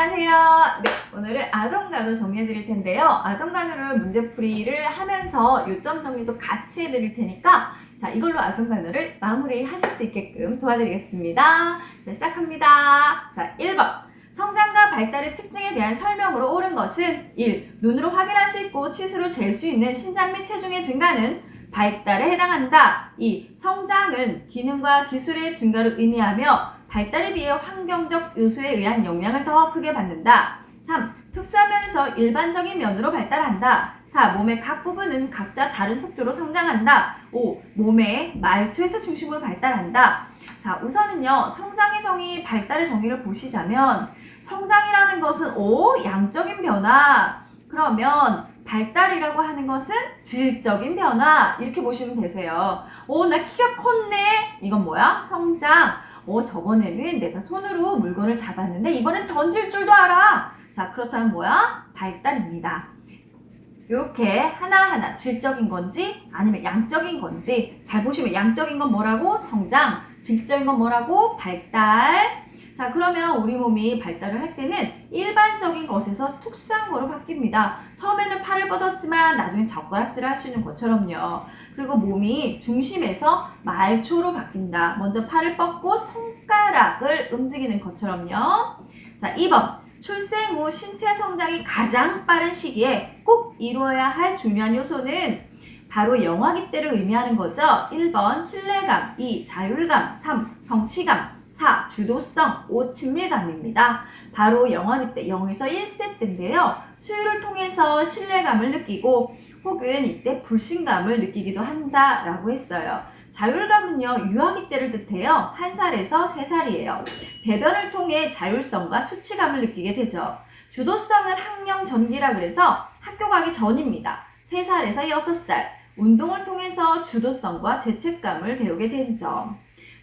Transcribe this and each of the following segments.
안녕하세요. 네, 오늘은 아동간호 정리해 드릴 텐데요. 아동간호를 문제풀이를 하면서 요점 정리도 같이 해 드릴 테니까 자, 이걸로 아동간호를 마무리 하실 수 있게끔 도와드리겠습니다. 자, 시작합니다. 자, 1번. 성장과 발달의 특징에 대한 설명으로 옳은 것은 1. 눈으로 확인할 수 있고 치수로 잴 수 있는 신장 및 체중의 증가는 발달에 해당한다. 2. 성장은 기능과 기술의 증가를 의미하며 발달에 비해 환경적 요소에 의한 영향을 더 크게 받는다. 3. 특수한 면에서 일반적인 면으로 발달한다. 4. 몸의 각 부분은 각자 다른 속도로 성장한다. 5. 몸의 말초에서 중심으로 발달한다. 자, 우선은요, 성장의 정의, 발달의 정의를 보시자면 성장이라는 것은 양적인 변화. 그러면 발달이라고 하는 것은 질적인 변화. 이렇게 보시면 되세요. 나 키가 컸네. 이건 뭐야? 성장. 저번에는 내가 손으로 물건을 잡았는데 이번엔 던질 줄도 알아. 자, 그렇다면 뭐야? 발달입니다. 이렇게 하나하나 질적인 건지 아니면 양적인 건지 잘 보시면 양적인 건 뭐라고? 성장. 질적인 건 뭐라고? 발달. 자, 그러면 우리 몸이 발달을 할 때는 일반적인 것에서 특수한 거로 바뀝니다. 처음에는 팔을 뻗었지만 나중에 젓가락질을 할 수 있는 것처럼요. 그리고 몸이 중심에서 말초로 바뀐다. 먼저 팔을 뻗고 손가락을 움직이는 것처럼요. 자, 2번. 출생 후 신체 성장이 가장 빠른 시기에 꼭 이루어야 할 중요한 요소는 바로 영아기 때를 의미하는 거죠. 1번 신뢰감, 2. 자율감, 3. 성취감, 4. 주도성, 5. 친밀감입니다. 바로 영아기 때 0에서 1세 때인데요. 수유를 통해서 신뢰감을 느끼고 혹은 이때 불신감을 느끼기도 한다라고 했어요. 자율감은요, 유아기 때를 뜻해요. 1살에서 3살이에요. 배변을 통해 자율성과 수치감을 느끼게 되죠. 주도성은 학령 전기라 그래서 학교 가기 전입니다. 3살에서 6살. 운동을 통해서 주도성과 죄책감을 배우게 되죠.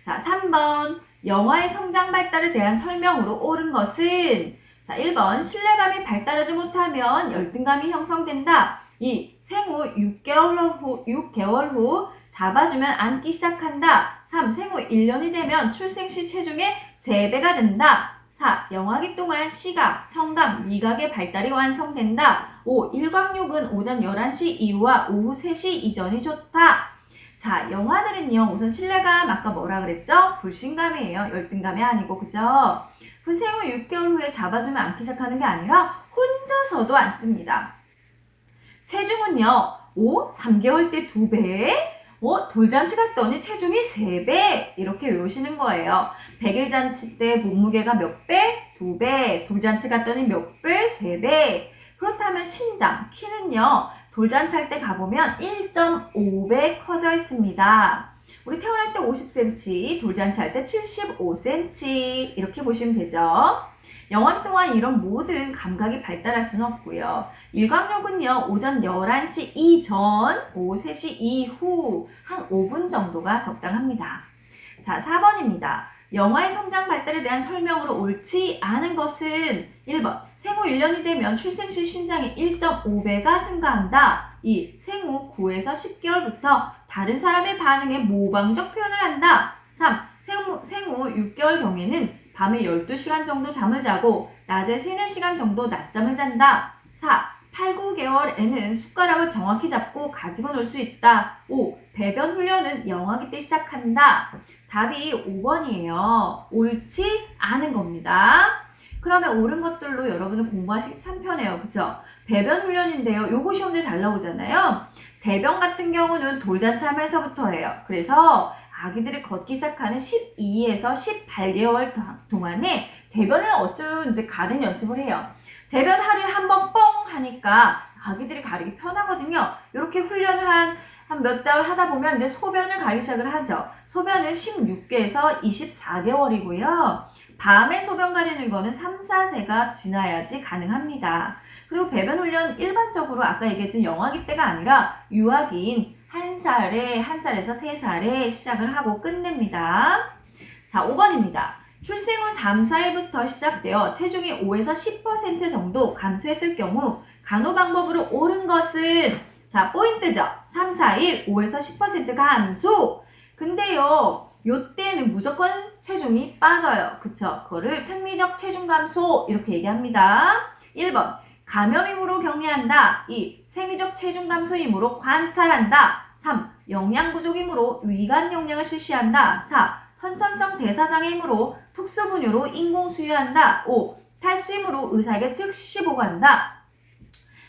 자, 3번. 영아의 성장 발달에 대한 설명으로 옳은 것은 자, 1번. 신뢰감이 발달하지 못하면 열등감이 형성된다. 2. 생후 6개월 후 잡아주면 앉기 시작한다. 3. 생후 1년이 되면 출생 시 체중의 3배가 된다. 4. 영아기 동안 시각, 청각, 미각의 발달이 완성된다. 5. 일광욕은 오전 11시 이후와 오후 3시 이전이 좋다. 자, 영아들은요, 우선 신뢰감, 아까 뭐라 그랬죠? 불신감이에요. 열등감이 아니고, 그죠? 그 생후 6개월 후에 잡아주면 앉기 시작하는 게 아니라 혼자서도 앉습니다. 체중은요, 3개월 때 2배, 돌잔치 갔더니 체중이 3배, 이렇게 외우시는 거예요. 100일 잔치 때 몸무게가 몇 배? 2배, 돌잔치 갔더니 몇 배? 3배. 그렇다면 신장, 키는요, 돌잔치 할 때 가보면 1.5배 커져 있습니다. 우리 태어날 때 50cm, 돌잔치 할 때 75cm 이렇게 보시면 되죠. 영원 동안 이런 모든 감각이 발달할 수는 없고요. 일광욕은요, 오전 11시 이전, 오후 3시 이후 한 5분 정도가 적당합니다. 자, 4번입니다. 영아의 성장 발달에 대한 설명으로 옳지 않은 것은 1번. 생후 1년이 되면 출생 시 신장이 1.5배가 증가한다. 2. 생후 9에서 10개월부터 다른 사람의 반응에 모방적 표현을 한다. 3. 생후 6개월 경에는 밤에 12시간 정도 잠을 자고 낮에 3, 4시간 정도 낮잠을 잔다. 4. 8, 9개월에는 숟가락을 정확히 잡고 가지고 놀 수 있다. 5. 배변 훈련은 영아기 때 시작한다. 답이 5번이에요. 옳지 않은 겁니다. 그러면 옳은 것들로 여러분은 공부하시기 참 편해요. 그쵸? 배변 훈련인데요. 요거 시험제 잘 나오잖아요. 대변 같은 경우는 돌잔치 하면서부터 해요. 그래서 아기들이 걷기 시작하는 12에서 18개월 동안에 대변을 어쩌면 이제 가는 연습을 해요. 대변 하루에 한 번 뻥 하니까 아기들이 가리기 편하거든요. 이렇게 훈련을 한 몇 달 하다 보면 이제 소변을 가리기 시작을 하죠. 소변은 16개에서 24개월이고요. 밤에 소변 가리는 거는 3, 4세가 지나야지 가능합니다. 그리고 배변 훈련 일반적으로 아까 얘기했던 영아기 때가 아니라 유아기인 1살에서 3살에 시작을 하고 끝냅니다. 자, 5번입니다. 출생 후 3, 4일부터 시작되어 체중이 5에서 10% 정도 감소했을 경우 간호 방법으로 옳은 것은 자, 포인트죠. 3, 4일 5에서 10% 감소. 근데요, 요때는 무조건 체중이 빠져요. 그쵸? 그거를 생리적 체중 감소 이렇게 얘기합니다. 1번 감염임으로 격리한다. 2. 생리적 체중 감소임으로 관찰한다. 3. 영양 부족임으로 위관 영양을 실시한다. 4. 선천성 대사장애임으로 특수분유로 인공수유한다. 5. 탈수임으로 의사에게 즉시 보고한다.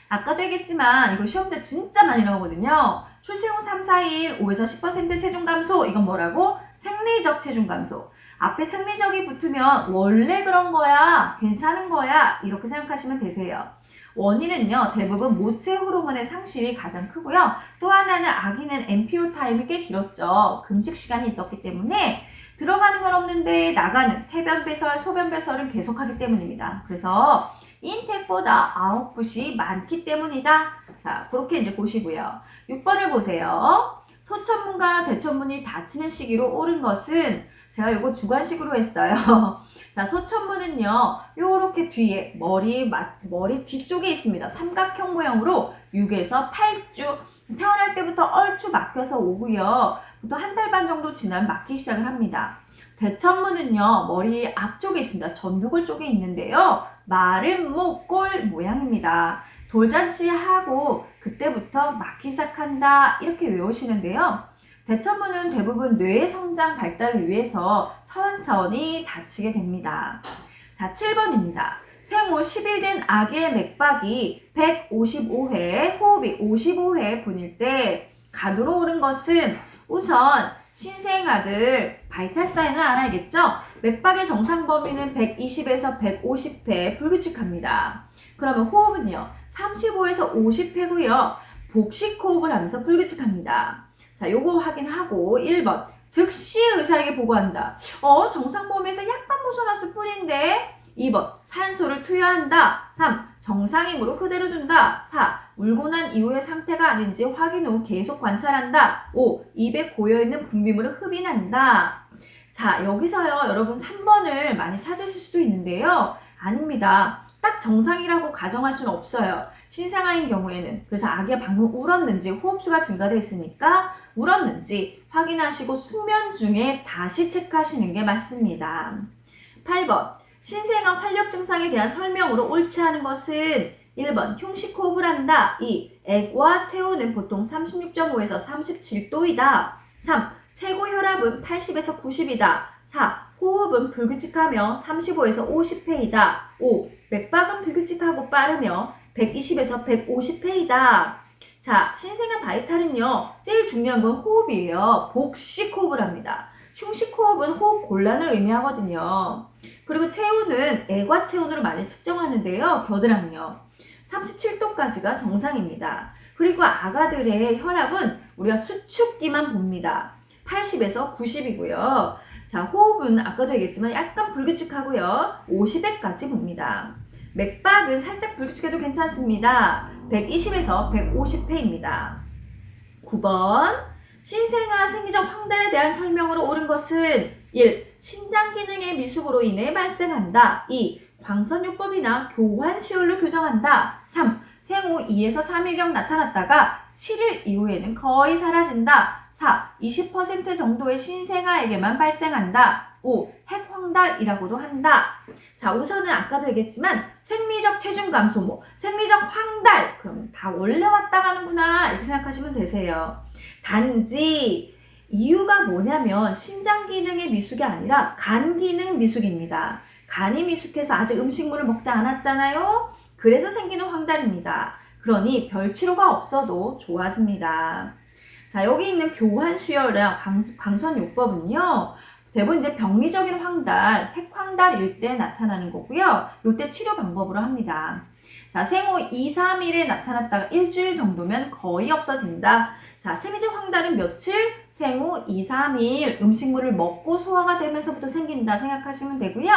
아까도 얘기했지만 이거 시험때 진짜 많이 나오거든요. 출생 후 3, 4일 5에서 10% 체중 감소. 이건 뭐라고? 생리적 체중 감소. 앞에 생리적이 붙으면 원래 그런 거야, 괜찮은 거야 이렇게 생각하시면 되세요. 원인은요 대부분 모체 호르몬의 상실이 가장 크고요. 또 하나는 아기는 MPO 타임이 꽤 길었죠. 금식 시간이 있었기 때문에 들어가는 건 없는데 나가는 태변 배설, 소변 배설은 계속하기 때문입니다. 그래서 인텍보다 아웃풋이 많기 때문이다. 자, 그렇게 이제 보시고요. 6번을 보세요. 소천문과 대천문이 닫히는 시기로 옳은 것은 제가 이거 주관식으로 했어요. 자, 소천문은요, 요렇게 뒤에 머리 뒤쪽에 있습니다. 삼각형 모형으로 6에서 8주 태어날 때부터 얼추 막혀서 오고요. 보통 한 달 반 정도 지나면 막히기 시작을 합니다. 대천문은요, 머리 앞쪽에 있습니다. 전두골 쪽에 있는데요. 마른 목골 모양입니다. 돌잔치하고 그때부터 막히기 시작한다 이렇게 외우시는데요. 대천문은 대부분 뇌의 성장 발달을 위해서 천천히 닫히게 됩니다. 자, 7번입니다. 생후 10일 된 아기의 맥박이 155회, 호흡이 55회 분일 때 간으로 오른 것은 우선 신생아들 바이탈 사인을 알아야겠죠? 맥박의 정상 범위는 120에서 150회 불규칙합니다. 그러면 호흡은요? 35에서 50회고요. 복식 호흡을 하면서 불규칙합니다. 자, 요거 확인하고 1번 즉시 의사에게 보고한다. 정상 범위에서 약간 벗어났을 뿐인데 2번 산소를 투여한다. 3. 정상임으로 그대로 둔다. 4. 울고 난 이후의 상태가 아닌지 확인 후 계속 관찰한다. 5. 입에 고여있는 분비물을 흡인한다. 자, 여기서요 여러분 3번을 많이 찾으실 수도 있는데요. 아닙니다. 딱 정상이라고 가정할 수는 없어요. 신생아인 경우에는. 그래서 아기가 방금 울었는지 호흡수가 증가됐으니까 울었는지 확인하시고 수면 중에 다시 체크하시는 게 맞습니다. 8번 신생아 활력 증상에 대한 설명으로 옳지 않은 것은 1번 흉식 호흡을 한다. 2. 액과 체온은 보통 36.5에서 37도이다. 3. 최고 혈압은 80에서 90이다. 4. 호흡은 불규칙하며 35에서 50회이다. 5. 맥박은 불규칙하고 빠르며 120에서 150회이다. 자, 신생아 바이탈은요. 제일 중요한 건 호흡이에요. 복식 호흡을 합니다. 흉식 호흡은 호흡 곤란을 의미하거든요. 그리고 체온은 애과 체온으로 많이 측정하는데요. 겨드랑이요. 37도까지가 정상입니다. 그리고 아가들의 혈압은 우리가 수축기만 봅니다. 80에서 90이고요. 자, 호흡은 아까도 얘기했지만 약간 불규칙하고요. 50회까지 봅니다. 맥박은 살짝 불규칙해도 괜찮습니다. 120에서 150회입니다. 9번 신생아 생리적 황달에 대한 설명으로 옳은 것은 1. 신장 기능의 미숙으로 인해 발생한다. 2. 광선요법이나 교환 수혈로 교정한다. 3. 생후 2에서 3일경 나타났다가 7일 이후에는 거의 사라진다. 4. 20% 정도의 신생아에게만 발생한다. 5. 핵황달이라고도 한다. 자, 우선은 아까도 얘기했지만 생리적 체중 감소, 생리적 황달 그럼 다 원래 왔다 가는구나 이렇게 생각하시면 되세요. 단지 이유가 뭐냐면 신장 기능의 미숙이 아니라 간 기능 미숙입니다. 간이 미숙해서 아직 음식물을 먹지 않았잖아요. 그래서 생기는 황달입니다. 그러니 별 치료가 없어도 좋아집니다. 자, 여기 있는 교환 수혈이랑 방선요법은요. 대부분 이제 병리적인 황달, 핵황달일 때 나타나는 거고요. 이때 치료 방법으로 합니다. 자, 생후 2, 3일에 나타났다가 일주일 정도면 거의 없어진다. 자, 생리적 황달은 며칠? 생후 2, 3일 음식물을 먹고 소화가 되면서부터 생긴다 생각하시면 되고요.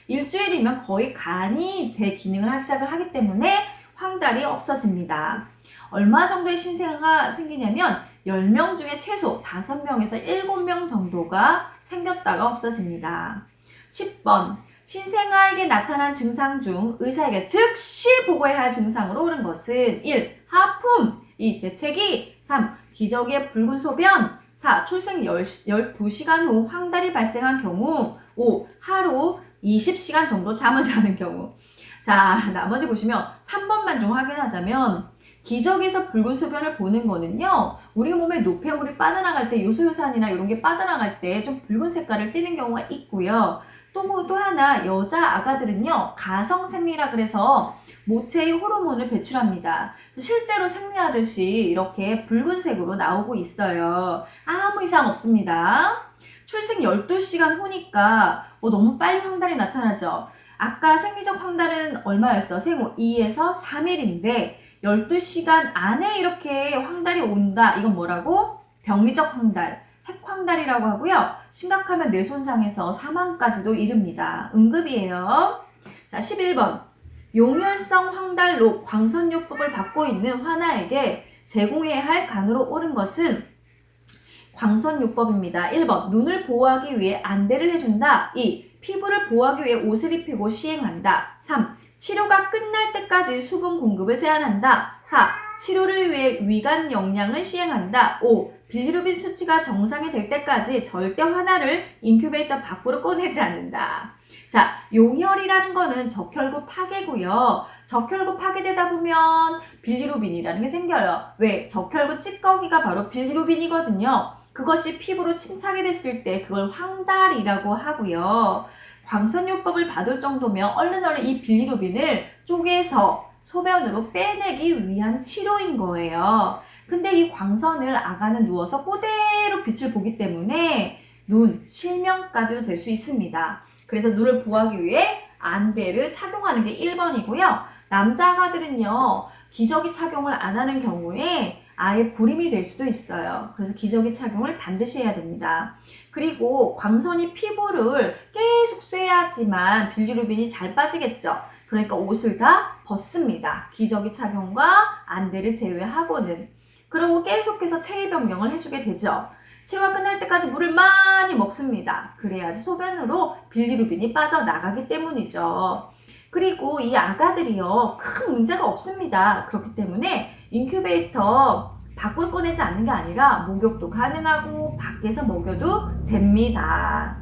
일주일이면 거의 간이 제 기능을 하기 시작을 하기 때문에 황달이 없어집니다. 얼마 정도의 신생아가 생기냐면 10명 중에 최소 5명에서 7명 정도가 생겼다가 없어집니다. 10번 신생아에게 나타난 증상 중 의사에게 즉시 보고해야 할 증상으로 옳은 것은 1. 하품 2. 재채기 3. 기저귀의 붉은 소변 4. 출생 12시간 후 황달이 발생한 경우. 5. 하루 20시간 정도 잠을 자는 경우. 자, 나머지 보시면 3번만 좀 확인하자면 기저귀에서 붉은 소변을 보는 거는요. 우리 몸에 노폐물이 빠져나갈 때 요소요산이나 이런 게 빠져나갈 때 좀 붉은 색깔을 띠는 경우가 있고요. 또 하나 여자 아가들은요. 가성생리라 그래서 모체의 호르몬을 배출합니다. 실제로 생리하듯이 이렇게 붉은색으로 나오고 있어요. 아무 이상 없습니다. 출생 12시간 후니까 너무 빨리 황달이 나타나죠. 아까 생리적 황달은 얼마였어? 생후 2에서 3일인데 12시간 안에 이렇게 황달이 온다. 이건 뭐라고? 병리적 황달, 핵황달이라고 하고요. 심각하면 뇌손상에서 사망까지도 이릅니다. 응급이에요. 자, 11번. 용혈성 황달로 광선요법을 받고 있는 환아에게 제공해야 할 간으로 옳은 것은 광선요법입니다. 1번. 눈을 보호하기 위해 안대를 해준다. 2. 피부를 보호하기 위해 옷을 입히고 시행한다. 3. 치료가 끝날 때까지 수분 공급을 제한한다. 4. 치료를 위해 위관 영양을 시행한다. 5. 빌리루빈 수치가 정상이 될 때까지 절대 환아를 인큐베이터 밖으로 꺼내지 않는다. 자, 용혈이라는 거는 적혈구 파괴고요. 적혈구 파괴되다 보면 빌리루빈이라는 게 생겨요. 왜? 적혈구 찌꺼기가 바로 빌리루빈이거든요. 그것이 피부로 침착이 됐을 때 그걸 황달이라고 하고요. 광선요법을 받을 정도면 얼른 이 빌리루빈을 쪼개서 소변으로 빼내기 위한 치료인 거예요. 근데 이 광선을 아가는 누워서 그대로 빛을 보기 때문에 눈, 실명까지도 될 수 있습니다. 그래서 눈을 보호하기 위해 안대를 착용하는 게 1번이고요. 남자 아가들은요, 기저귀 착용을 안 하는 경우에 아예 불임이 될 수도 있어요. 그래서 기저귀 착용을 반드시 해야 됩니다. 그리고 광선이 피부를 계속 쐬야지만 빌리루빈이 잘 빠지겠죠. 그러니까 옷을 다 벗습니다. 기저귀 착용과 안대를 제외하고는. 그리고 계속해서 체위 변경을 해주게 되죠. 치료가 끝날 때까지 물을 많이 먹습니다. 그래야지 소변으로 빌리루빈이 빠져나가기 때문이죠. 그리고 이 아가들이요, 큰 문제가 없습니다. 그렇기 때문에 인큐베이터 밖으로 꺼내지 않는 게 아니라 목욕도 가능하고 밖에서 먹여도 됩니다.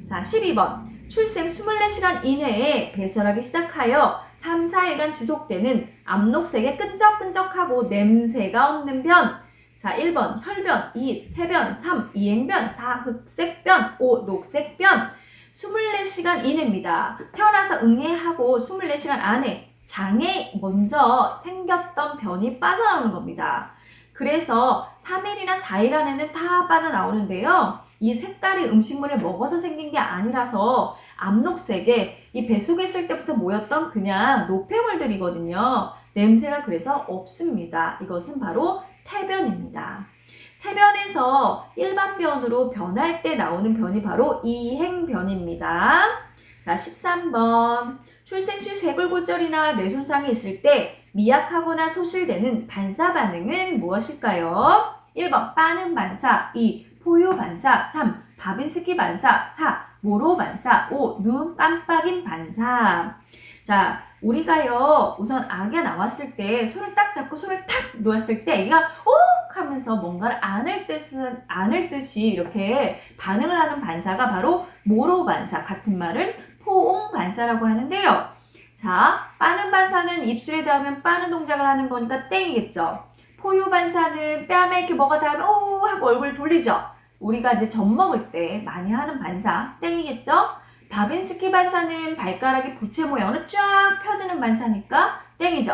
자, 12번. 출생 24시간 이내에 배설하기 시작하여 3, 4일간 지속되는 암록색의 끈적끈적하고 냄새가 없는 변. 자, 1번 혈변, 2 태변, 3 이행변, 4 흑색변, 5 녹색변. 24시간 이내입니다. 태어나서 응애하고 24시간 안에 장에 먼저 생겼던 변이 빠져나오는 겁니다. 그래서 3일이나 4일 안에는 다 빠져나오는데요. 이 색깔이 음식물을 먹어서 생긴 게 아니라서 암록색에 이 뱃속에 있을 때부터 모였던 그냥 노폐물들이거든요. 냄새가 그래서 없습니다. 이것은 바로 태변입니다. 태변에서 일반변으로 변할 때 나오는 변이 바로 이행변입니다. 자, 13번. 출생 시 쇄골골절이나 뇌손상이 있을 때 미약하거나 소실되는 반사 반응은 무엇일까요? 1번 빠는 반사, 2 포유 반사, 3 바빈스키 반사, 4 모로 반사, 5 눈 깜빡임 반사. 자, 우리가요 우선 아기가 나왔을 때 손을 딱 잡고 손을 탁 놓았을 때 아기가 옥 하면서 뭔가를 안을 듯이 이렇게 반응을 하는 반사가 바로 모로 반사, 같은 말을 포옹 반사라고 하는데요. 자, 빠는 반사는 입술에 닿으면 빠는 동작을 하는 거니까 땡이겠죠. 포유 반사는 뺨에 이렇게 뭐가 닿으면 오 하고 얼굴을 돌리죠. 우리가 이제 젖 먹을 때 많이 하는 반사 땡이겠죠. 바빈스키 반사는 발가락이 부채 모양으로 쫙 펴지는 반사니까 땡이죠.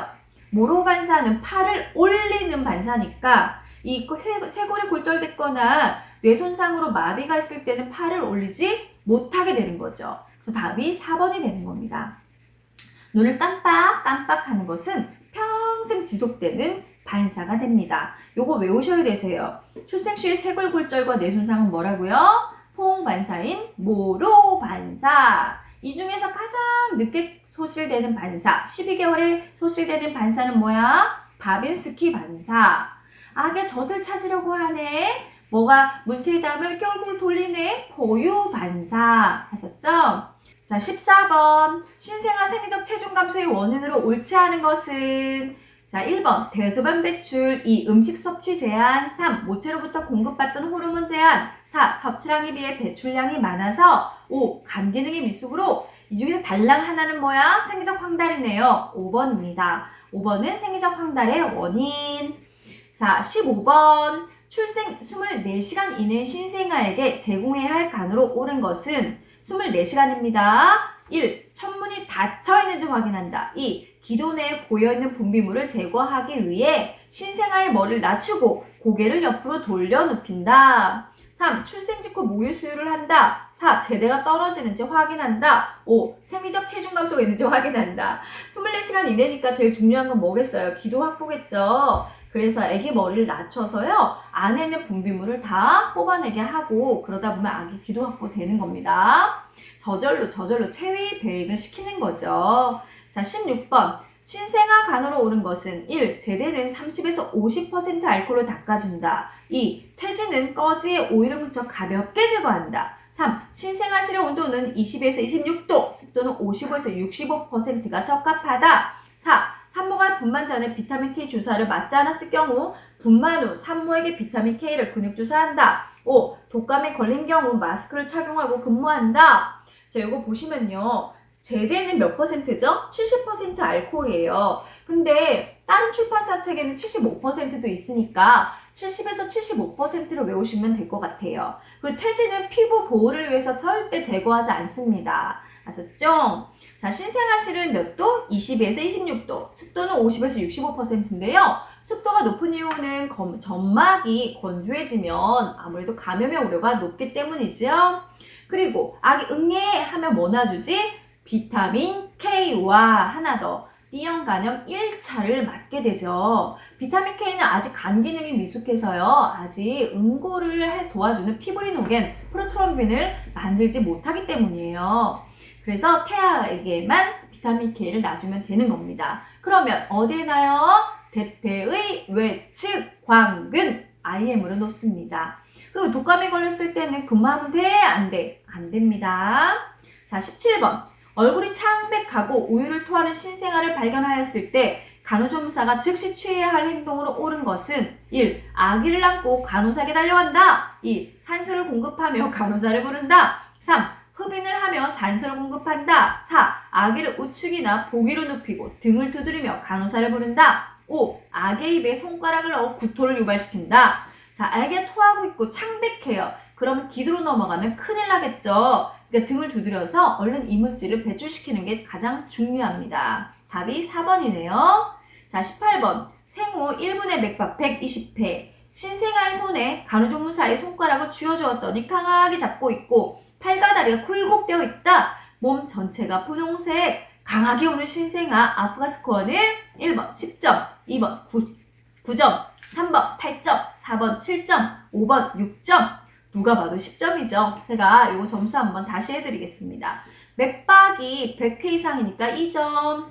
모로 반사는 팔을 올리는 반사니까 이 쇄골이 골절됐거나 뇌손상으로 마비가 있을 때는 팔을 올리지 못하게 되는 거죠. 그래서 답이 4번이 되는 겁니다. 눈을 깜빡 하는 것은 평생 지속되는 반사가 됩니다. 요거 외우셔야 되세요. 출생 시의 쇄골골절과 뇌손상은 뭐라고요? 포옹 반사인 모로 반사. 이 중에서 가장 늦게 소실되는 반사, 12개월에 소실되는 반사는 뭐야? 바빈스키 반사. 아게 젖을 찾으려고 하네. 뭐가 문체에 닿으면 이렇게 얼굴 돌리네. 포유 반사. 하셨죠? 자, 14번. 신생아 생리적 체중 감소의 원인으로 옳지 않은 것은 자, 1번 대소변 배출, 2 음식 섭취 제한, 3 모체로부터 공급받던 호르몬 제한, 4 섭취량에 비해 배출량이 많아서, 5 간 기능이 미숙으로. 이 중에서 달랑 하나는 뭐야? 생리적 황달이네요. 5번입니다. 5번은 생리적 황달의 원인. 자, 15번 출생 24시간 이내 신생아에게 제공해야 할 간으로 옳은 것은 24시간입니다. 1. 천문이 닫혀 있는지 확인한다. 2. 기도 내에 고여있는 분비물을 제거하기 위해 신생아의 머리를 낮추고 고개를 옆으로 돌려 눕힌다. 3. 출생 직후 모유 수유를 한다. 4. 제대가 떨어지는지 확인한다. 5. 생리적 체중 감소가 있는지 확인한다. 24시간 이내니까 제일 중요한 건 뭐겠어요? 기도 확보겠죠. 그래서 아기 머리를 낮춰서요, 안에 있는 분비물을 다 뽑아내게 하고, 그러다 보면 아기 기도 확보되는 겁니다. 저절로 체위 배행을 시키는 거죠. 자, 16번. 신생아 간으로 옳은 것은 1. 제대는 30에서 50% 알코올을 닦아준다. 2. 태지는 꺼지에 오일을 묻혀 가볍게 제거한다. 3. 신생아실의 온도는 20에서 26도, 습도는 55에서 65%가 적합하다. 4. 산모가 분만 전에 비타민 K 주사를 맞지 않았을 경우 분만 후 산모에게 비타민 K를 근육 주사한다. 5. 독감에 걸린 경우 마스크를 착용하고 근무한다. 자, 이거 보시면요. 제대는 몇 %죠? 70% 알코올이에요. 근데 다른 출판사 책에는 75%도 있으니까 70에서 75%를 외우시면 될 것 같아요. 그리고 태지는 피부 보호를 위해서 절대 제거하지 않습니다. 아셨죠? 자, 신생아실은 몇 도? 22에서 26도, 습도는 50에서 65%인데요. 습도가 높은 이유는 점막이 건조해지면 아무래도 감염의 우려가 높기 때문이죠. 그리고 아기 응애 하면 뭐 놔주지? 비타민 K와 하나 더, B형 간염 1차를 맞게 되죠. 비타민 K는 아직 간 기능이 미숙해서요. 아직 응고를 도와주는 피브리노겐, 프로트롬빈을 만들지 못하기 때문이에요. 그래서 태아에게만 비타민 K를 놔주면 되는 겁니다. 그러면 어디에 놔요? 대퇴의 외측 광근 IM으로 놓습니다. 그리고 독감에 걸렸을 때는 근무하면 돼? 안 돼? 안 됩니다. 자, 17번. 얼굴이 창백하고 우유를 토하는 신생아를 발견하였을 때 간호조무사가 즉시 취해야 할 행동으로 옳은 것은 1. 아기를 안고 간호사에게 달려간다. 2. 산소를 공급하며 간호사를 부른다. 3. 흡인을 하며 산소를 공급한다. 4. 아기를 우측이나 보기로 눕히고 등을 두드리며 간호사를 부른다. 5. 아기의 입에 손가락을 넣어 구토를 유발시킨다. 자, 아기가 토하고 있고 창백해요. 그러면 기도로 넘어가면 큰일 나겠죠. 그러니까 등을 두드려서 얼른 이물질을 배출시키는 게 가장 중요합니다. 답이 4번이네요. 자, 18번. 생후 1분의 맥박 120회. 신생아의 손에 간호조무사의 손가락을 쥐어주었더니 강하게 잡고 있고 팔과 다리가 굴곡되어 있다. 몸 전체가 분홍색. 강하게 오는 신생아 아프가 스코어는 1번 10점, 2번 9점, 3번 8점, 4번 7점, 5번 6점. 누가 봐도 10점이죠. 제가 이거 점수 한번 다시 해드리겠습니다. 맥박이 100회 이상이니까 2점.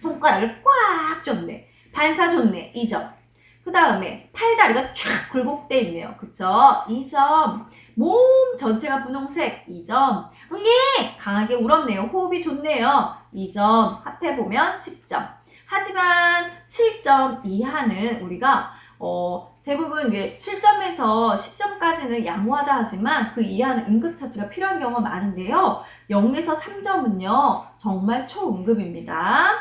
손가락을 꽉 줬네. 반사 줬네. 2점. 그 다음에 팔다리가 쫙 굴곡돼 있네요. 그쵸? 2점. 몸 전체가 분홍색. 2점. 응애! 강하게 울었네요. 호흡이 좋네요. 2점. 합해보면 10점. 하지만 7점 이하는 우리가 대부분 7점에서 10점까지는 양호하다 하지만 그 이하는 응급처치가 필요한 경우가 많은데요. 0에서 3점은요. 정말 초응급입니다.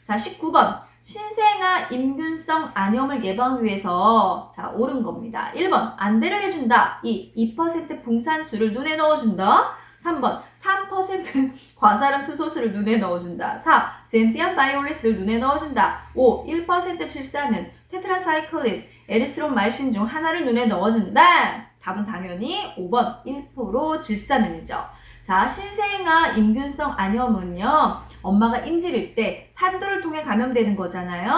자, 19번. 신생아 임균성 안염을 예방하기 위해서 자, 옳은 겁니다. 1번. 안대를 해준다. 2. 2% 붕산수를 눈에 넣어준다. 3번. 3% 과사른 수소수를 눈에 넣어준다. 4. 젠티안 바이오레스를 눈에 넣어준다. 5. 1% 질산은 테트라사이클린, 에리스롬마이신 중 하나를 눈에 넣어준다. 답은 당연히 5번 1% 질산은이죠. 자, 신생아 임균성 안염은요. 엄마가 임질일 때 산도를 통해 감염되는 거잖아요.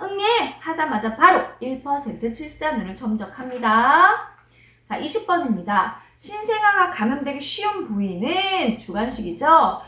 응애 하자마자 바로 1% 질산은을 첨적합니다. 자, 20번입니다. 신생아가 감염되기 쉬운 부위는 주관식이죠.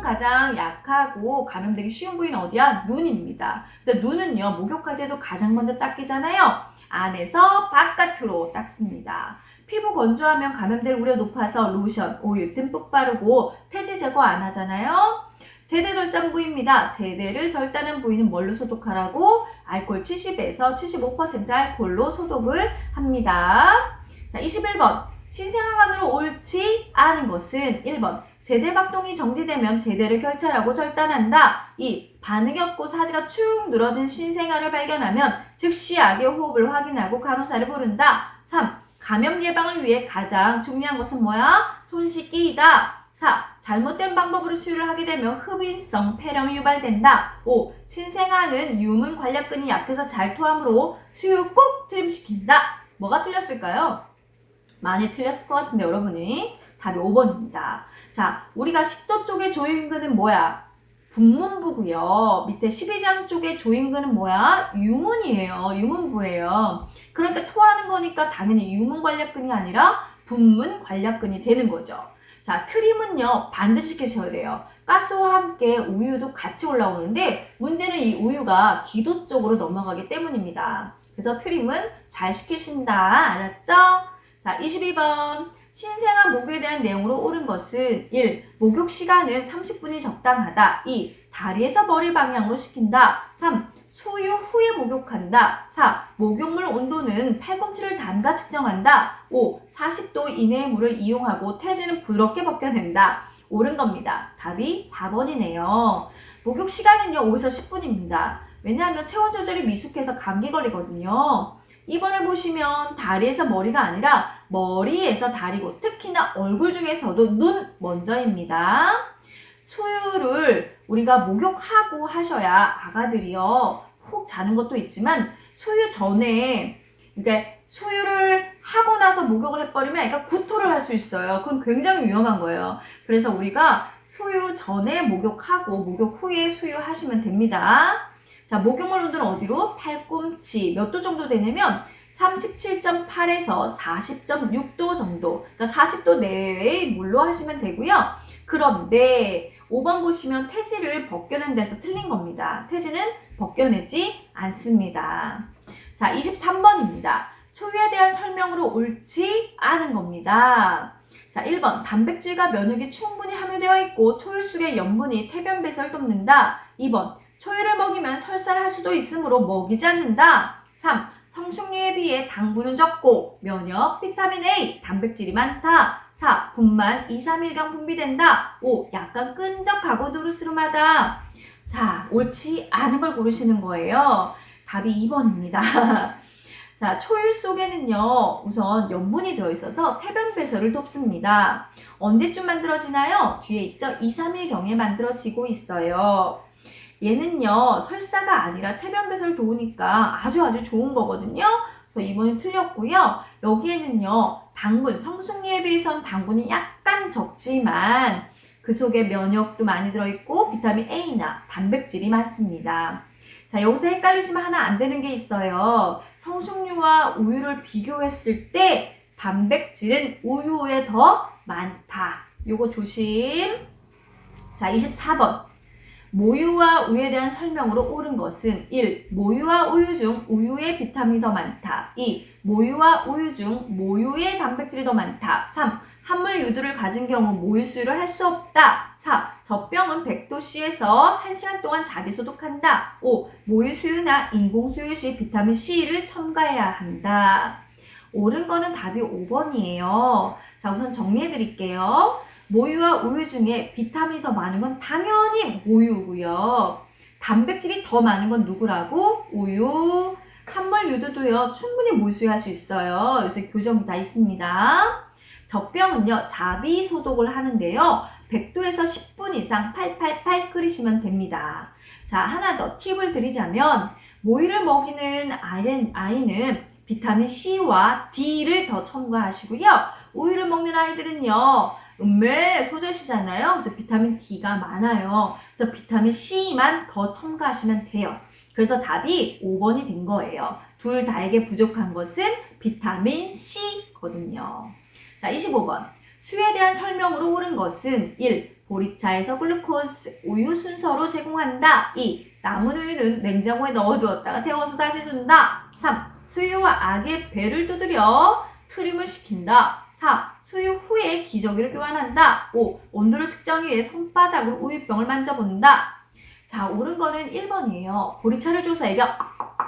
가장 약하고 감염되기 쉬운 부위는 어디야? 눈입니다. 그래서 눈은요, 목욕할 때도 가장 먼저 닦이잖아요. 안에서 바깥으로 닦습니다. 피부 건조하면 감염될 우려 높아서 로션, 오일 듬뿍 바르고 태지 제거 안 하잖아요. 제대절단 부위입니다. 제대를 절단한 부위는 뭘로 소독하라고? 알코올 70에서 75% 알코올로 소독을 합니다. 자, 21번. 신생아관으로 옳지 않은 것은 1번. 제대박동이 정지되면 제대를 결찰하고 절단한다. 2. 반응이 없고 사지가 축 늘어진 신생아를 발견하면 즉시 악의 호흡을 확인하고 간호사를 부른다. 3. 감염 예방을 위해 가장 중요한 것은 뭐야? 손 씻기이다. 4. 잘못된 방법으로 수유를 하게 되면 흡인성 폐렴이 유발된다. 5. 신생아는 유문 관략근이 약해서 잘 토하므로 수유 꼭 트림시킨다. 뭐가 틀렸을까요? 많이 틀렸을 것 같은데 여러분이 답이 5번입니다. 자, 우리가 식도 쪽의 조임근은 뭐야? 분문부고요. 밑에 12장 쪽의 조임근은 뭐야? 유문이에요. 유문부예요. 그러니까 토하는 거니까 당연히 유문관략근이 아니라 분문관략근이 되는 거죠. 자, 트림은요 반드시 계셔야 돼요. 가스와 함께 우유도 같이 올라오는데 문제는 이 우유가 기도 쪽으로 넘어가기 때문입니다. 그래서 트림은 잘 시키신다. 알았죠? 자, 22번. 신생아 목욕에 대한 내용으로 옳은 것은 1. 목욕 시간은 30분이 적당하다. 2. 다리에서 머리 방향으로 시킨다. 3. 수유 후에 목욕한다. 4. 목욕물 온도는 팔꿈치를 담가 측정한다. 5. 40도 이내의 물을 이용하고 태지는 부드럽게 벗겨낸다. 옳은 겁니다. 답이 4번이네요. 목욕 시간은요 5에서 10분입니다. 왜냐하면 체온 조절이 미숙해서 감기 걸리거든요. 2번을 보시면 다리에서 머리가 아니라 머리에서 다리고 특히나 얼굴 중에서도 눈 먼저입니다. 수유를 우리가 목욕하고 하셔야 아가들이요 훅 자는 것도 있지만 수유 전에 그러니까 수유를 하고 나서 목욕을 해버리면 애가 구토를 할 수 있어요. 그건 굉장히 위험한 거예요. 그래서 우리가 수유 전에 목욕하고 목욕 후에 수유하시면 됩니다. 자, 목욕물 온도는 어디로? 팔꿈치. 몇 도 정도 되냐면 37.8에서 40.6도 정도. 그러니까 40도 내외의 물로 하시면 되고요. 그런데 5번 보시면 태지를 벗겨낸 데서 틀린 겁니다. 태지는 벗겨내지 않습니다. 자, 23번입니다. 초유에 대한 설명으로 옳지 않은 겁니다. 자, 1번. 단백질과 면역이 충분히 함유되어 있고 초유 속의 염분이 태변 배설을 돕는다. 2번. 초유를 먹이면 설사를 할 수도 있으므로 먹이지 않는다. 3. 성숙류에 비해 당분은 적고 면역, 비타민 A, 단백질이 많다. 4. 분만 2-3일간 분비된다. 5. 약간 끈적하고 노르스름하다. 자, 옳지 않은 걸 고르시는 거예요. 답이 2번입니다. 자, 초유 속에는요, 우선 염분이 들어있어서 태변 배설을 돕습니다. 언제쯤 만들어지나요? 뒤에 있죠? 2-3일경에 만들어지고 있어요. 얘는요, 설사가 아니라 태변 배설 도우니까 아주 좋은 거거든요. 그래서 2번이 틀렸고요. 여기에는요, 당분, 성숙류에 비해서는 당분이 약간 적지만 그 속에 면역도 많이 들어있고 비타민 A나 단백질이 많습니다. 자, 여기서 헷갈리시면 하나 안 되는 게 있어요. 성숙류와 우유를 비교했을 때 단백질은 우유에 더 많다. 요거 조심. 자, 24번. 모유와 우유에 대한 설명으로 옳은 것은 1. 모유와 우유 중 우유의 비타민이 더 많다. 2. 모유와 우유 중 모유의 단백질이 더 많다. 3. 함물 유두를 가진 경우 모유 수유를 할 수 없다. 4. 젖병은 100도씨에서 1시간 동안 자기 소독한다. 5. 모유 수유나 인공 수유 시 비타민 C를 첨가해야 한다. 옳은 거는 답이 5번이에요. 자, 우선 정리해 드릴게요. 모유와 우유 중에 비타민이 더 많은 건 당연히 모유고요. 단백질이 더 많은 건 누구라고? 우유. 함물 유두도요. 충분히 모유 수유할 수 있어요. 요새 교정이 다 있습니다. 젖병은요. 자비 소독을 하는데요. 100도에서 10분 이상 팔팔팔 끓이시면 됩니다. 자, 하나 더 팁을 드리자면 모유를 먹이는 아이는 비타민 C와 D를 더 첨가하시고요. 우유를 먹는 아이들은요. 음메 소젖이잖아요. 그래서 비타민 D가 많아요. 그래서 비타민 C만 더 첨가하시면 돼요. 그래서 답이 5번이 된 거예요. 둘 다에게 부족한 것은 비타민 C거든요. 자, 25번. 수유에 대한 설명으로 옳은 것은 1. 보리차에서 글루코스, 우유 순서로 제공한다. 2. 남은 우유는 냉장고에 넣어두었다가 데워서 다시 준다. 3. 수유와 아기의 배를 두드려 트림을 시킨다. 4. 수유 후에 기저귀를 교환한다. 5. 온도를 측정하기 위해 손바닥으로 우유병을 만져본다. 자, 옳은 거는 1번이에요. 보리차를 줘서 애가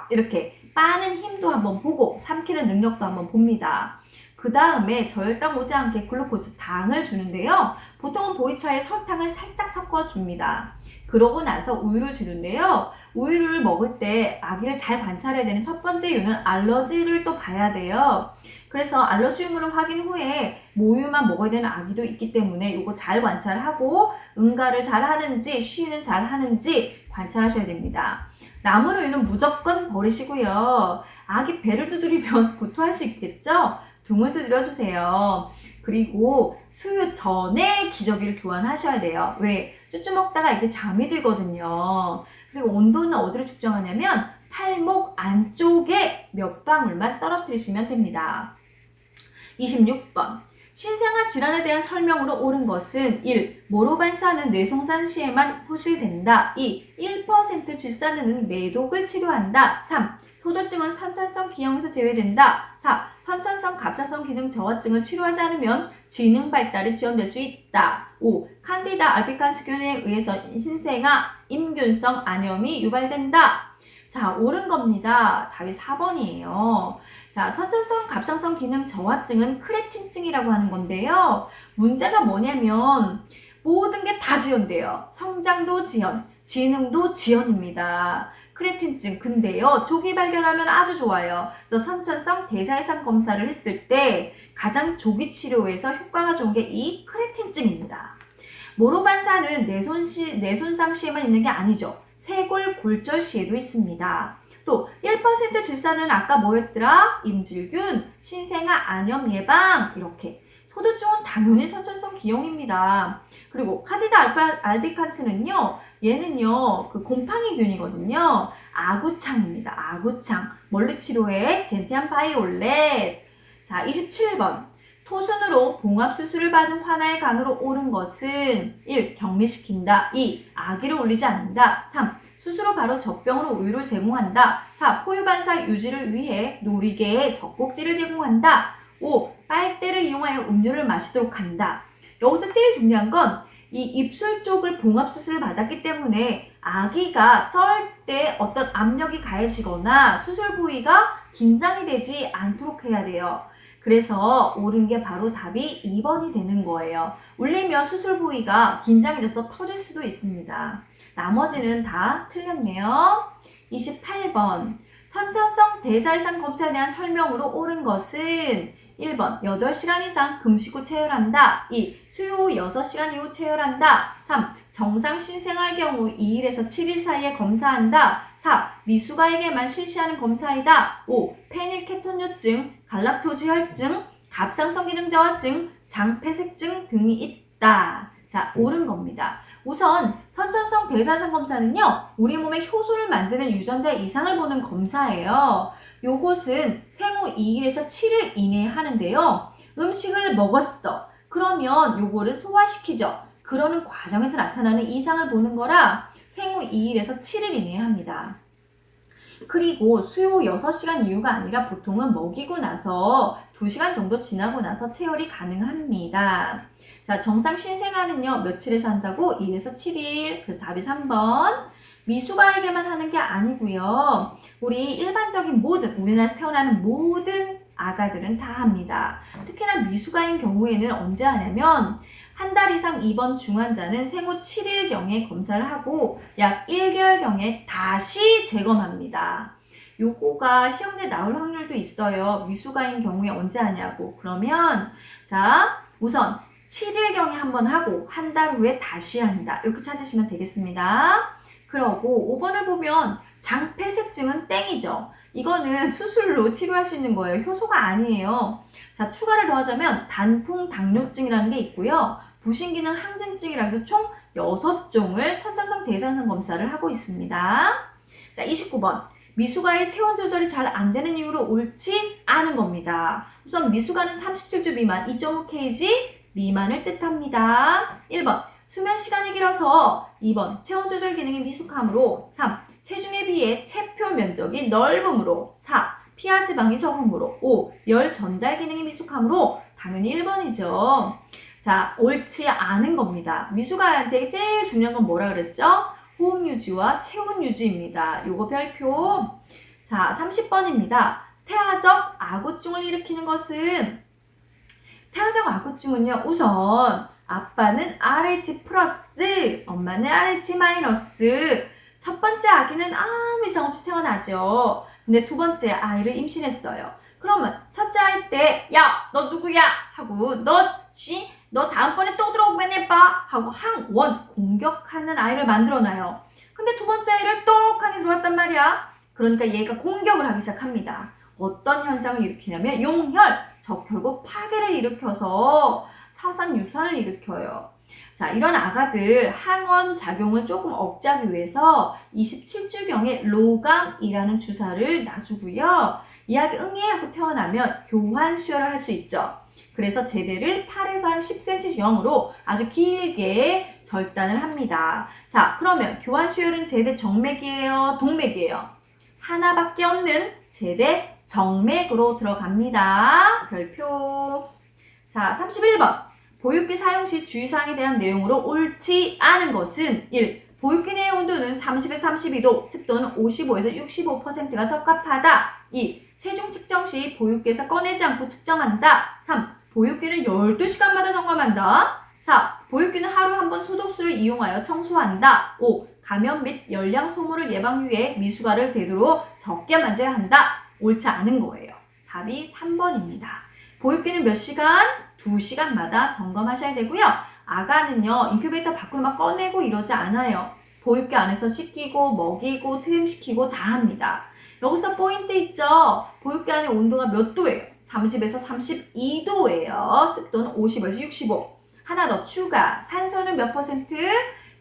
이렇게 빠는 힘도 한번 보고 삼키는 능력도 한번 봅니다. 그 다음에 저혈당 오지 않게 글루코스 당을 주는데요. 보통은 보리차에 설탕을 살짝 섞어줍니다. 그러고 나서 우유를 주는데요. 우유를 먹을 때 아기를 잘 관찰해야 되는 첫 번째 이유는 알러지를 또 봐야 돼요. 그래서 알러지 유무를 확인 후에 모유만 먹어야 되는 아기도 있기 때문에 이거 잘 관찰하고 응가를 잘 하는지 쉬는 잘 하는지 관찰하셔야 됩니다. 남은 우유는 무조건 버리시고요. 아기 배를 두드리면 구토할 수 있겠죠? 등을 두드려주세요. 그리고 수유 전에 기저귀를 교환하셔야 돼요. 왜? 쭈쭈 먹다가 이렇게 잠이 들거든요. 그리고 온도는 어디로 측정하냐면 팔목 안쪽에 몇 방울만 떨어뜨리시면 됩니다. 26번. 신생아 질환에 대한 설명으로 옳은 것은 1. 모로반사는 뇌송산 시에만 소실된다. 2. 1% 질산은 매독을 치료한다. 3. 소두증은 선천성 기형에서 제외된다. 4. 선천성 갑사성 기능 저하증을 치료하지 않으면 지능 발달이 지연될 수 있다. 5. 칸디다 알비칸스균에 의해서 신생아 임균성 안염이 유발된다. 자, 옳은 겁니다. 답이 4번이에요. 자, 선천성 갑상선 기능 저하증은 크레틴증이라고 하는 건데요. 문제가 뭐냐면 모든 게 다 지연돼요. 성장도 지연, 지능도 지연입니다. 크레틴증. 근데요, 조기 발견하면 아주 좋아요. 그래서 선천성 대사이상 검사를 했을 때 가장 조기 치료에서 효과가 좋은 게 이 크레틴증입니다. 모로반사는 뇌손상 시에만 있는 게 아니죠. 쇄골 골절 시에도 있습니다. 또 1% 질산은 아까 뭐였더라? 임질균, 신생아 안염 예방 이렇게. 소두증은 당연히 선천성 기형입니다. 그리고 칸디다 알비칸스는요. 얘는요. 그 곰팡이균이거든요. 아구창입니다. 아구창. 멀리 치료에 젠티안 바이올렛. 자, 27번. 토순으로 봉합수술을 받은 환아의 간으로 옳은 것은 1. 격리시킨다. 2. 아기를 울리지 않는다. 3. 수술 후 바로 젖병으로 우유를 제공한다. 4. 포유반사 유지를 위해 놀이개에 젖꼭지를 제공한다. 5. 빨대를 이용하여 음료를 마시도록 한다. 여기서 제일 중요한 건 이 입술 쪽을 봉합수술을 받았기 때문에 아기가 절대 어떤 압력이 가해지거나 수술 부위가 긴장이 되지 않도록 해야 돼요. 그래서 옳은 게 바로 답이 2번이 되는 거예요. 울리면 수술 부위가 긴장이 돼서 터질 수도 있습니다. 나머지는 다 틀렸네요. 28번. 선천성 대사이상 검사에 대한 설명으로 옳은 것은 1번. 8시간 이상 금식 후 체열한다. 2. 수유 후 6시간 이후 체열한다. 3. 정상 신생아의 경우 2일에서 7일 사이에 검사한다. 4. 미숙아에게만 실시하는 검사이다. 5. 페닐케톤요증, 갈락토즈 혈증, 갑상선 기능 저하증, 장폐색증 등이 있다. 자, 옳은 겁니다. 우선 선천성 대사이상 검사는요. 우리 몸에 효소를 만드는 유전자 이상을 보는 검사예요. 요것은 생후 2일에서 7일 이내에 하는데요. 음식을 먹었어. 그러면 요거를 소화시키죠. 그러는 과정에서 나타나는 이상을 보는 거라 생후 2일에서 7일 이내에 합니다. 그리고 수유 후 6시간 이후가 아니라 보통은 먹이고 나서 2시간 정도 지나고 나서 체열이 가능합니다. 자, 정상 신생아는요, 며칠에서 한다고? 2일에서 7일. 그래서 답이 3번. 미숙아에게만 하는 게 아니고요. 우리 일반적인 우리나라에서 태어나는 모든 아가들은 다 합니다. 특히나 미숙아인 경우에는 언제 하냐면 한 달 이상 입원 중환자는 생후 7일경에 검사를 하고 약 1개월경에 다시 재검합니다. 요거가 시험에 나올 확률도 있어요. 미숙아인 경우에 언제 하냐고. 그러면 자, 우선 7일경에 한번 하고 한 달 후에 다시 한다. 이렇게 찾으시면 되겠습니다. 그러고 5번을 보면 장폐색증은 땡이죠. 이거는 수술로 치료할 수 있는 거예요. 효소가 아니에요. 자, 추가를 더하자면 단풍당뇨증이라는 게 있고요. 부신기능 항진증이라 해서 총 6종을 선천성 대사이상 검사를 하고 있습니다. 자, 29번. 미숙아의 체온 조절이 잘 안 되는 이유로 옳지 않은 겁니다. 우선 미숙아는 37주 미만 2.5kg 미만을 뜻합니다. 1번. 수면 시간이 길어서 2번. 체온 조절 기능이 미숙함으로 3. 체중에 비해 체표 면적이 넓음으로 4. 피하 지방이 적음으로 5. 열 전달 기능이 미숙함으로 당연히 1번이죠. 자, 옳지 않은 겁니다. 미숙아한테 제일 중요한 건 뭐라 그랬죠? 호흡 유지와 체온 유지입니다. 요거 별표. 자, 30번입니다. 태아적 아구증을 일으키는 것은, 태아적 아구증은요, 우선 아빠는 RH 플러스, 엄마는 RH 마이너스. 첫 번째 아기는 아무 이상 없이 태어나죠. 근데 두 번째 아이를 임신했어요. 그러면 첫째 아이 때, 야, 너 누구야? 하고, 너 다음번에 또 들어오면 해봐 하고 항원 공격하는 아이를 만들어놔요. 근데 두 번째 아이를 똑하니 들어왔단 말이야. 그러니까 얘가 공격을 하기 시작합니다. 어떤 현상을 일으키냐면 용혈, 결국 파괴를 일으켜서 사산 유산을 일으켜요. 자, 이런 아가들 항원 작용을 조금 억제하기 위해서 27주경에 로감이라는 주사를 놔주고요. 이 아기 응애하고 태어나면 교환 수혈을 할 수 있죠. 그래서 제대를 8에서 한 10cm형으로 아주 길게 절단을 합니다. 자, 그러면 교환 수혈은 제대 정맥이에요, 동맥이에요? 하나밖에 없는 제대 정맥으로 들어갑니다. 별표. 자, 31번. 보육기 사용 시 주의사항에 대한 내용으로 옳지 않은 것은 1. 보육기 내의 온도는 30에서 32도, 습도는 55에서 65%가 적합하다. 2. 체중 측정 시 보육기에서 꺼내지 않고 측정한다. 3. 보육기는 12시간마다 점검한다. 4. 보육기는 하루 한 번 소독수를 이용하여 청소한다. 5. 감염 및 열량 소모를 예방 위해 미숙아를 되도록 적게 만져야 한다. 옳지 않은 거예요. 답이 3번입니다. 보육기는 몇 시간? 2시간마다 점검하셔야 되고요. 아가는요, 인큐베이터 밖으로 막 꺼내고 이러지 않아요. 보육기 안에서 씻기고 먹이고 트림시키고 다 합니다. 여기서 포인트 있죠? 보육기 안의 온도가 몇 도예요? 30에서 32도예요. 습도는 50에서 65. 하나 더 추가. 산소는 몇 퍼센트?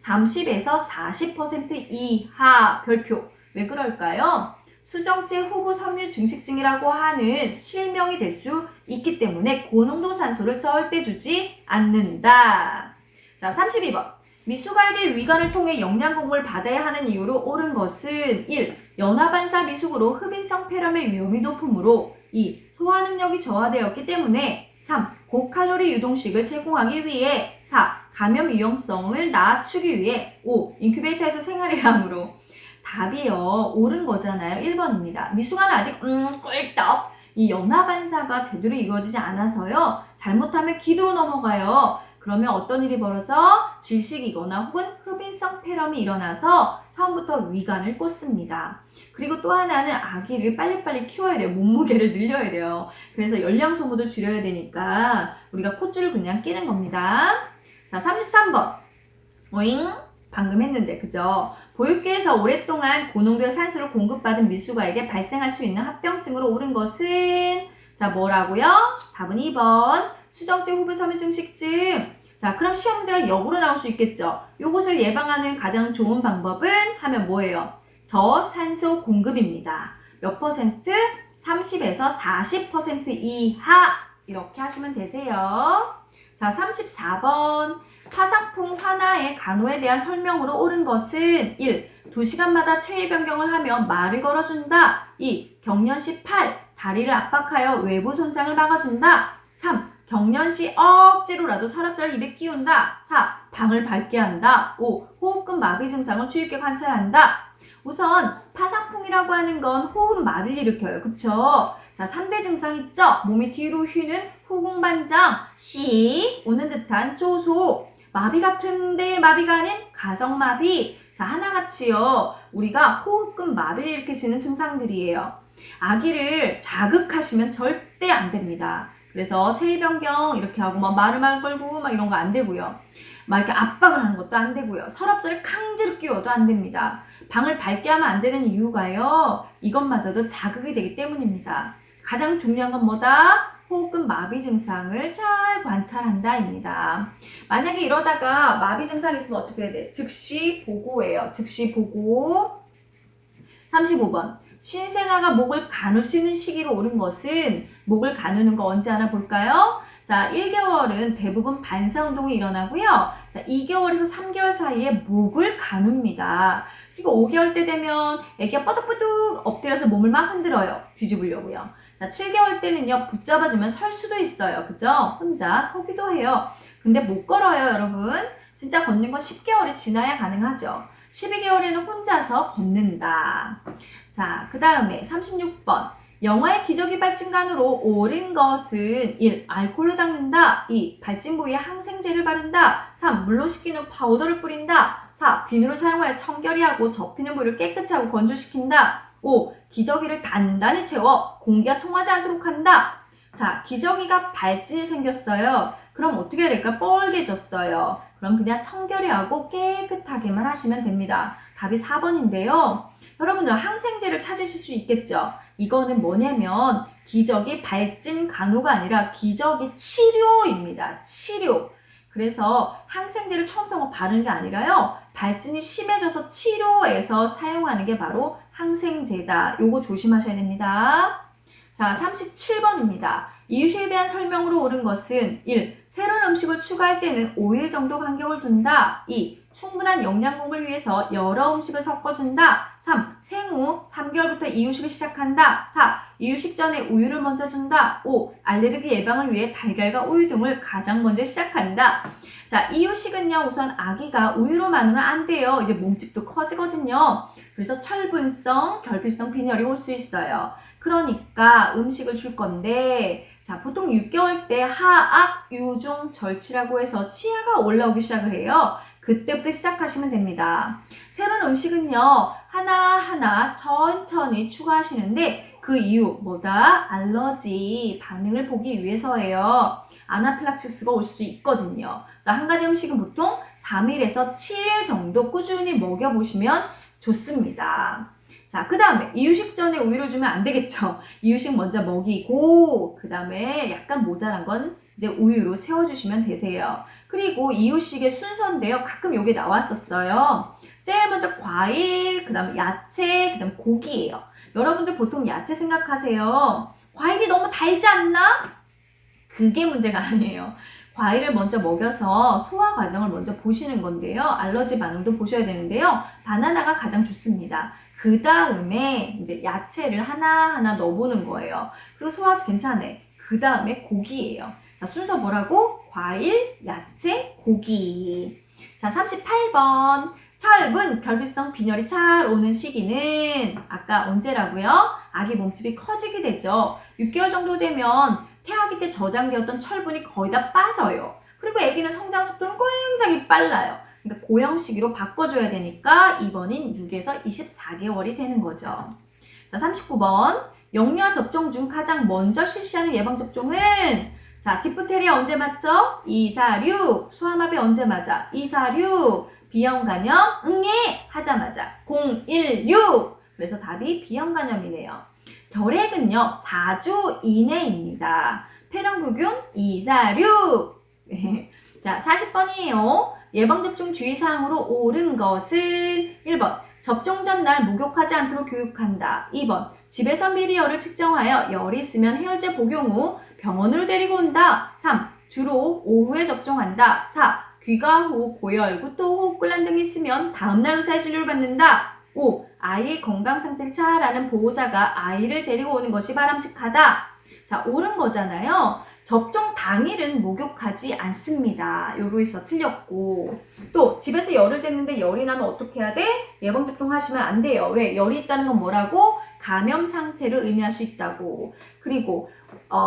30에서 40% 이하. 별표. 왜 그럴까요? 수정체 후부 섬유 증식증이라고 하는 실명이 될 수 있기 때문에 고농도 산소를 절대 주지 않는다. 자, 32번. 미숙아에게 위관을 통해 영양공급을 받아야 하는 이유로 옳은 것은 1. 연화반사 미숙으로 흡인성 폐렴의 위험이 높으므로 2. 소화 능력이 저하되었기 때문에 3. 고칼로리 유동식을 제공하기 위해 4. 감염 위험성을 낮추기 위해 5. 인큐베이터에서 생활해야 하므로. 답이요. 옳은 거잖아요. 1번입니다. 미숙아는 아직 꿀떡. 이 연화반사가 제대로 이루어지지 않아서요. 잘못하면 기도로 넘어가요. 그러면 어떤 일이 벌어져? 질식이거나 혹은 흡인성 폐렴이 일어나서 처음부터 위관을 꽂습니다. 그리고 또 하나는 아기를 빨리빨리 키워야 돼요. 몸무게를 늘려야 돼요. 그래서 열량 소모도 줄여야 되니까 우리가 콧줄을 그냥 끼는 겁니다. 자, 33번. 오잉? 방금 했는데, 그죠? 보육기에서 오랫동안 고농도의 산소를 공급받은 미숙아에게 발생할 수 있는 합병증으로 옳은 것은 자, 뭐라고요? 답은 2번. 수정체 후부 섬유 증식증. 자, 그럼 시험 문제가 역으로 나올 수 있겠죠? 요것을 예방하는 가장 좋은 방법은 하면 뭐예요? 저산소 공급입니다. 몇 퍼센트? 30에서 40% 이하. 이렇게 하시면 되세요. 자, 34번. 파상풍 환아의 간호에 대한 설명으로 옳은 것은 1. 2시간마다 체위 변경을 하며 말을 걸어준다. 2. 경련 시 팔, 다리를 압박하여 외부 손상을 막아준다. 3. 경련 시 억지로라도 서랍장을 입에 끼운다. 4. 방을 밝게 한다. 5. 호흡근 마비 증상을 주의 깊게 관찰한다. 우선 파상풍이라고 하는 건 호흡 마비를 일으켜요. 그쵸? 자, 3대 증상 있죠? 몸이 뒤로 휘는 후궁반장, 씩 우는 듯한 조소, 마비 같은데 마비가 아닌 가정마비. 자, 하나같이요. 우리가 호흡근 마비를 일으키시는 증상들이에요. 아기를 자극하시면 절대 안 됩니다. 그래서 체위 변경 이렇게 하고 막 말을 말 걸고 막 이런 거 안 되고요. 막 이렇게 압박을 하는 것도 안 되고요. 서랍장을 강제로 끼워도 안 됩니다. 방을 밝게 하면 안 되는 이유가요. 이것마저도 자극이 되기 때문입니다. 가장 중요한 건 뭐다? 호흡근 마비 증상을 잘 관찰한다입니다. 만약에 이러다가 마비 증상이 있으면 어떻게 해야 돼? 즉시 보고예요. 즉시 보고. 35번. 신생아가 목을 가눌 수 있는 시기로 오른 것은 목을 가누는 거 언제 하나 볼까요? 자, 1개월은 대부분 반사운동이 일어나고요. 자, 2개월에서 3개월 사이에 목을 가눕니다. 그리고 5개월 때 되면 애기가 뻐덕뻐덕 엎드려서 몸을 막 흔들어요. 뒤집으려고요. 자, 자, 7개월 때는요, 붙잡아주면 설 수도 있어요. 그죠? 혼자 서기도 해요. 근데 못 걸어요, 여러분. 진짜 걷는 건 10개월이 지나야 가능하죠. 12개월에는 혼자서 걷는다. 자, 그 다음에 36번. 영화의 기저귀 발진간으로 옳은 것은 1. 알코올을 닦는다. 2. 발진 부위에 항생제를 바른다. 3. 물로 씻긴 후 파우더를 뿌린다. 4. 비누를 사용하여 청결히하고 접히는 부위를 깨끗이 하고 건조시킨다. 5. 기저귀를 단단히 채워 공기가 통하지 않도록 한다. 자, 기저귀가 발진이 생겼어요. 그럼 어떻게 해야 될까? 뻘개졌어요. 그럼 그냥 청결히 하고 깨끗하게만 하시면 됩니다. 답이 4번인데요. 여러분들 항생제를 찾으실 수 있겠죠? 이거는 뭐냐면 기저귀 발진 간호가 아니라 기저귀 치료입니다. 치료. 그래서 항생제를 처음부터 바르는 게 아니라요. 발진이 심해져서 치료해서 사용하는 게 바로 항생제다. 요거 조심하셔야 됩니다. 자, 37번입니다. 이유식에 대한 설명으로 옳은 것은 1. 새로운 음식을 추가할 때는 5일 정도 간격을 둔다. 2. 충분한 영양 공급을 위해서 여러 음식을 섞어준다. 3. 생후 3개월부터 이유식을 시작한다. 4. 이유식 전에 우유를 먼저 준다. 5. 알레르기 예방을 위해 달걀과 우유 등을 가장 먼저 시작한다. 자, 이유식은요, 우선 아기가 우유로만으로는 안 돼요. 이제 몸집도 커지거든요. 그래서 철분성, 결핍성 빈혈이 올 수 있어요. 그러니까 음식을 줄 건데, 자, 보통 6개월 때 하악, 유중, 절치라고 해서 치아가 올라오기 시작을 해요. 그때부터 시작하시면 됩니다. 새로운 음식은요, 하나하나 천천히 추가하시는데 그 이유 뭐다? 알러지 반응을 보기 위해서예요. 아나필락시스가 올 수도 있거든요. 그래서 한 가지 음식은 보통 3일에서 7일 정도 꾸준히 먹여보시면 좋습니다. 자, 그 다음에 이유식 전에 우유를 주면 안 되겠죠. 이유식 먼저 먹이고 그 다음에 약간 모자란 건 이제 우유로 채워주시면 되세요. 그리고 이유식의 순서인데요. 가끔 요게 나왔었어요. 제일 먼저 과일, 그 다음에 야채, 그 다음에 고기예요. 여러분들 보통 야채 생각하세요. 과일이 너무 달지 않나? 그게 문제가 아니에요. 과일을 먼저 먹여서 소화 과정을 먼저 보시는 건데요. 알러지 반응도 보셔야 되는데요. 바나나가 가장 좋습니다. 그 다음에 이제 야채를 하나하나 넣어보는 거예요. 그리고 소화 괜찮네. 그 다음에 고기예요. 자, 순서 뭐라고? 과일, 야채, 고기. 자, 38번. 철분, 결핍성 빈혈이 잘 오는 시기는 아까 언제라고요? 아기 몸집이 커지게 되죠. 6개월 정도 되면 태아기 때 저장되었던 철분이 거의 다 빠져요. 그리고 아기는 성장 속도는 굉장히 빨라요. 그러니까 고형 시기로 바꿔줘야 되니까 2번인 6에서 24개월이 되는 거죠. 자, 39번. 영유아 접종 중 가장 먼저 실시하는 예방접종은 자, 디프테리아 언제 맞죠? 2, 4, 6. 소아마비 언제 맞아? 2, 4, 6. B형간염 응애 하자마자 0, 1, 6. 그래서 답이 B형간염이네요. 결핵은요 4주 이내입니다. 폐렴구균 2, 4, 6. 자, 40번이에요. 예방접종 주의사항으로 옳은 것은 1번 접종 전날 목욕하지 않도록 교육한다. 2번 집에서 미리 열을 측정하여 열이 있으면 해열제 복용 후 병원으로 데리고 온다. 3. 주로 오후에 접종한다. 4. 귀가 후 고열, 구토, 호흡곤란 등이 있으면 다음날 의사의 진료를 받는다. 5. 아이의 건강 상태를 잘 아는 보호자가 아이를 데리고 오는 것이 바람직하다. 자, 옳은 거잖아요. 접종 당일은 목욕하지 않습니다. 요로에서 틀렸고. 또 집에서 열을 쟀는데 열이 나면 어떻게 해야 돼? 예방접종 하시면 안 돼요. 왜? 열이 있다는 건 뭐라고? 감염 상태를 의미할 수 있다고. 그리고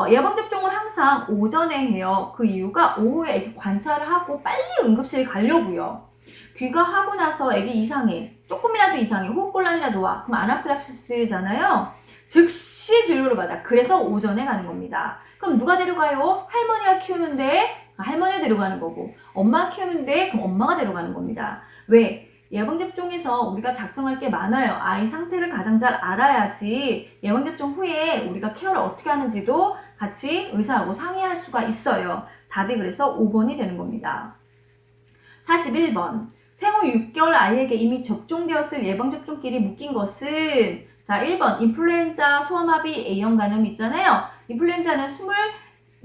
예방접종을 항상 오전에 해요. 그 이유가 오후에 애기 관찰을 하고 빨리 응급실 가려고요. 귀가하고 나서 애기 이상해. 조금이라도 이상해. 호흡곤란이라도 와. 그럼 아나필락시스잖아요. 즉시 진료를 받아. 그래서 오전에 가는 겁니다. 그럼 누가 데려가요? 할머니가 키우는데 할머니가 데려가는 거고, 엄마가 키우는데 그럼 엄마가 데려가는 겁니다. 왜? 예방접종에서 우리가 작성할 게 많아요. 아이 상태를 가장 잘 알아야지 예방접종 후에 우리가 케어를 어떻게 하는지도 같이 의사하고 상의할 수가 있어요. 답이 그래서 5번이 되는 겁니다. 41번. 생후 6개월 아이에게 이미 접종되었을 예방접종끼리 묶인 것은 자, 1번 인플루엔자, 소아마비, A형 간염 있잖아요. 인플루엔자는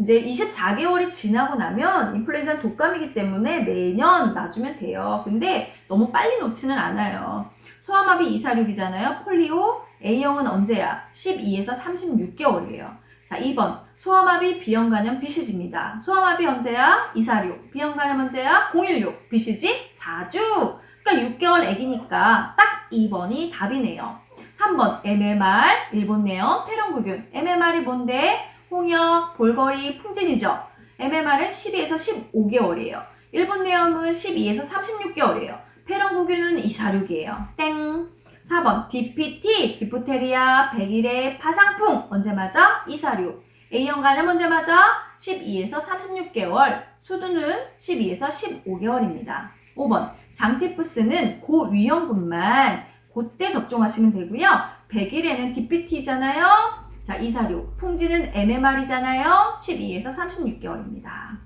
이제 24개월이 지나고 나면 인플루엔자는 독감이기 때문에 매년 놔주면 돼요. 근데 너무 빨리 놓지는 않아요. 소아마비 246이잖아요. 폴리오 A형은 언제야? 12에서 36개월이에요. 자, 2번. 소아마비, 비형간염, BCG입니다. 소아마비 언제야? 246. 비형간염 언제야? 016. BCG 4주. 그러니까 6개월 애기니까 딱 2번이 답이네요. 3번. MMR, 일본 내염, 폐렴구균. MMR이 뭔데? 홍역, 볼거리, 풍진이죠. MMR은 12에서 15개월이에요. 일본 내염은 12에서 36개월이에요. 폐렴구균은 246이에요. 땡. 4번. DPT, 디프테리아, 백일의 파상풍. 언제 맞아? 246. A형 간염 언제 맞아? 12에서 36개월. 수두는 12에서 15개월입니다. 5번. 장티푸스는 고위험군만 그때 접종하시면 되고요. 백일에는 DPT잖아요. 자, 246. 풍지는 MMR이잖아요. 12에서 36개월입니다.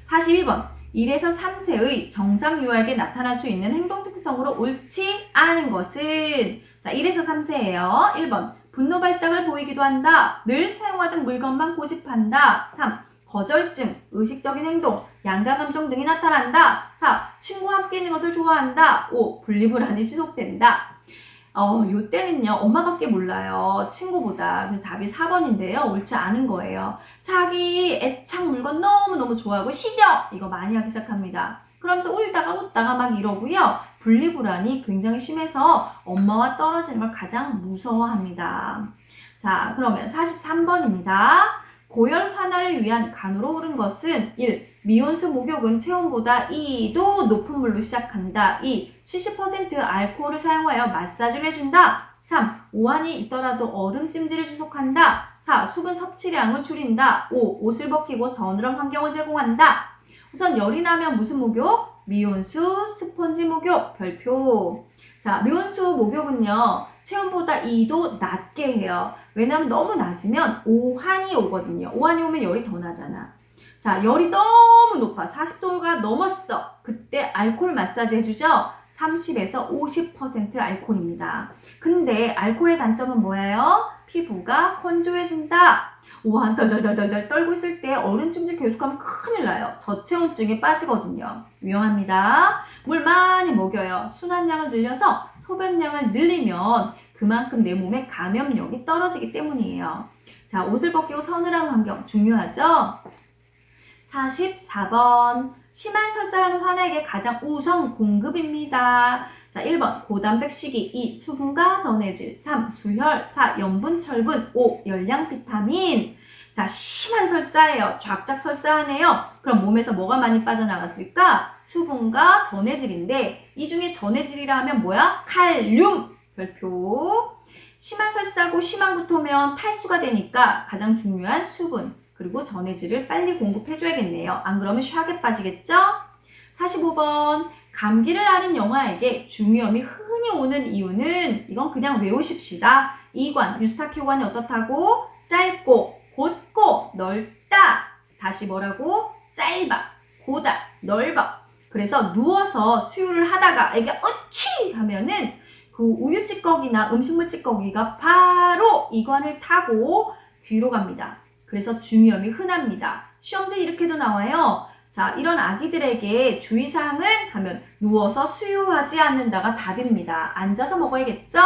42번. 1에서 3세의 정상 유아에게 나타날 수 있는 행동 특성으로 옳지 않은 것은 자, 1에서 3세예요. 1번. 분노 발작을 보이기도 한다. 늘 사용하던 물건만 고집한다. 3. 거절증, 의식적인 행동, 양가 감정 등이 나타난다. 4. 친구와 함께 있는 것을 좋아한다. 5. 분리불안이 지속된다. 요 때는요, 엄마밖에 몰라요. 친구보다. 그래서 답이 4번인데요. 옳지 않은 거예요. 자기 애착 물건 너무너무 좋아하고, 시겨! 이거 많이 하기 시작합니다. 그러면서 울다가 웃다가 막 이러고요. 분리불안이 굉장히 심해서 엄마와 떨어지는 걸 가장 무서워합니다. 자, 그러면 43번입니다. 고열 완화를 위한 간으로 옳은 것은 1. 미온수 목욕은 체온보다 2도 높은 물로 시작한다. 2. 70% 알코올을 사용하여 마사지를 해준다. 3. 오한이 있더라도 얼음찜질을 지속한다. 4. 수분 섭취량을 줄인다. 5. 옷을 벗기고 서늘한 환경을 제공한다. 우선 열이 나면 무슨 목욕? 미온수 스펀지 목욕. 별표. 자, 미온수 목욕은요, 체온보다 2도 낮게 해요. 왜냐하면 너무 낮으면 오한이 오거든요. 오한이 오면 열이 더 나잖아. 자, 열이 너무 높아. 40도가 넘었어. 그때 알코올 마사지 해주죠? 30에서 50% 알코올입니다. 근데 알코올의 단점은 뭐예요? 피부가 건조해진다. 오한 덜덜덜덜 떨고 있을 때 얼음찜질 계속하면 큰일 나요. 저체온증에 빠지거든요. 위험합니다. 물 많이 먹여요. 순환량을 늘려서 소변량을 늘리면 그만큼 내 몸의 감염력이 떨어지기 때문이에요. 자, 옷을 벗기고 서늘한 환경 중요하죠? 44번. 심한 설사라는 환아에게 가장 우선 공급입니다. 자, 1번 고단백식이, 2. 수분과 전해질, 3. 수혈, 4. 염분, 철분, 5. 열량, 비타민. 자, 심한 설사예요. 쫙쫙 설사하네요. 그럼 몸에서 뭐가 많이 빠져나갔을까? 수분과 전해질인데 이 중에 전해질이라 하면 뭐야? 칼륨. 별표. 심한 설사고 심한 구토면 탈수가 되니까 가장 중요한 수분 그리고 전해질을 빨리 공급해줘야겠네요. 안 그러면 샥에 빠지겠죠? 45번. 감기를 앓은 영아에게 중이염이 흔히 오는 이유는 이건 그냥 외우십시다. 이관, 유스타키오관이 어떻다고? 짧고, 곧고, 넓다. 다시 뭐라고? 짧아, 고다, 넓어. 그래서 누워서 수유를 하다가 애가 어치! 하면은 그 우유 찌꺼기나 음식물 찌꺼기가 바로 이관을 타고 뒤로 갑니다. 그래서 중이염이 흔합니다. 시험지 이렇게도 나와요. 자, 이런 아기들에게 주의사항은 하면 누워서 수유하지 않는다가 답입니다. 앉아서 먹어야겠죠?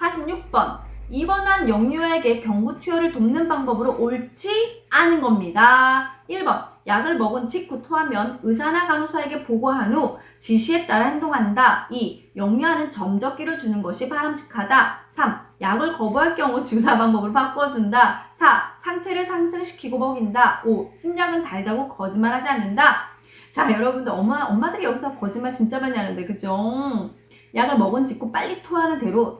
46번. 입원한 영유아에게 경구 투여를 돕는 방법으로 옳지 않은 겁니다. 1번. 약을 먹은 직후 토하면 의사나 간호사에게 보고한 후 지시에 따라 행동한다. 2. 영유아는 점적기를 주는 것이 바람직하다. 3. 약을 거부할 경우 주사 방법을 바꿔준다. 4. 상체를 상승시키고 먹인다. 5. 쓴 약은 달다고 거짓말하지 않는다. 자, 여러분들 엄마들이 여기서 거짓말 진짜 많이 하는데 그죠? 약을 먹은 직후 빨리 토하는 대로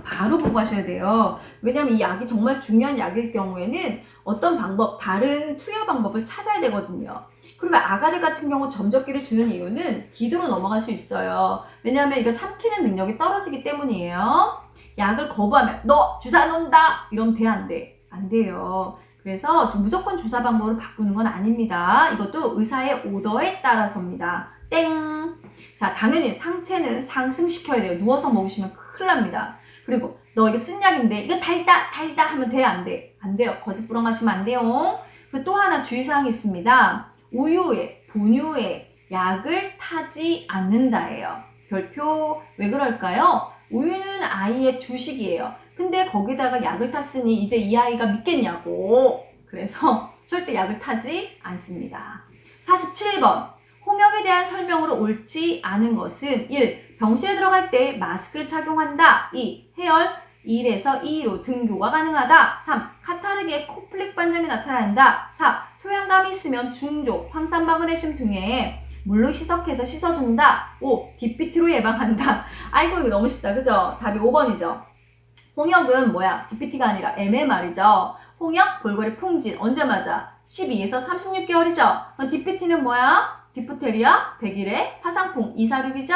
바로 보고하셔야 돼요. 왜냐하면 이 약이 정말 중요한 약일 경우에는 어떤 방법, 다른 투여 방법을 찾아야 되거든요. 그리고 아가들 같은 경우 점적기를 주는 이유는 기도로 넘어갈 수 있어요. 왜냐하면 이거 삼키는 능력이 떨어지기 때문이에요. 약을 거부하면 너 주사 놓는다 이러면 돼, 안 돼? 안 돼요. 그래서 무조건 주사 방법을 바꾸는 건 아닙니다. 이것도 의사의 오더에 따라서입니다. 땡! 자, 당연히 상체는 상승시켜야 돼요. 누워서 먹으시면 큰일 납니다. 그리고 너 이거 쓴 약인데 이거 달다 하면 돼, 안 돼? 안 돼요. 거짓 부렁하시면 안 돼요. 그리고 또 하나 주의사항이 있습니다. 우유에, 분유에 약을 타지 않는다예요. 별표. 왜 그럴까요? 우유는 아이의 주식이에요. 근데 거기다가 약을 탔으니 이제 이 아이가 믿겠냐고. 그래서 절대 약을 타지 않습니다. 47번. 홍역에 대한 설명으로 옳지 않은 것은 1. 병실에 들어갈 때 마스크를 착용한다. 2. 해열 1에서 2로 등교가 가능하다. 3. 카타르기에 코플릭 반점이 나타난다. 4. 소양감이 있으면 중조, 황산마그네슘 등에 물로 희석해서 씻어준다. 5. DPT로 예방한다. 아이고 이거 너무 쉽다. 그죠? 답이 5번이죠. 홍역은 뭐야? DPT가 아니라 MMR이죠. 홍역, 볼거리, 풍진. 언제 맞아? 12에서 36개월이죠. 그럼 DPT는 뭐야? 디프테리아, 백일의, 화상풍, 246이죠?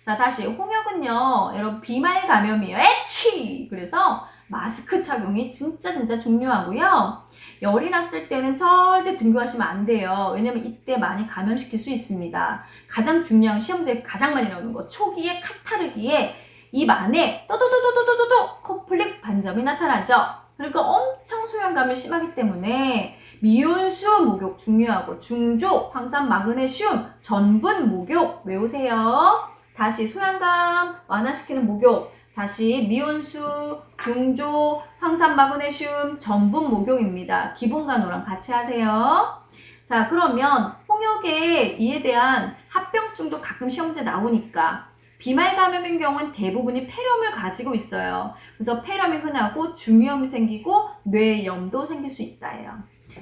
자, 다시 홍역은요, 여러분 비말 감염이에요. 에취! 그래서 마스크 착용이 진짜 중요하고요. 열이 났을 때는 절대 등교하시면 안 돼요. 왜냐면 이때 많이 감염시킬 수 있습니다. 가장 중요한 시험지에 가장 많이 나오는 거, 초기에 카타르기에 입 안에 또도도도도도도 코플릭 반점이 나타나죠. 그러니까 엄청 소양감이 심하기 때문에 미온수 목욕 중요하고 중조, 황산 마그네슘, 전분 목욕 외우세요. 다시 소양감 완화시키는 목욕, 다시 미온수, 중조, 황산 마그네슘, 전분 목욕입니다. 기본간호랑 같이 하세요. 자, 그러면 홍역에 이에 대한 합병증도 가끔 시험지에 나오니까 비말 감염인 경우는 대부분이 폐렴을 가지고 있어요. 그래서 폐렴이 흔하고 중이염이 생기고 뇌염도 생길 수 있다예요.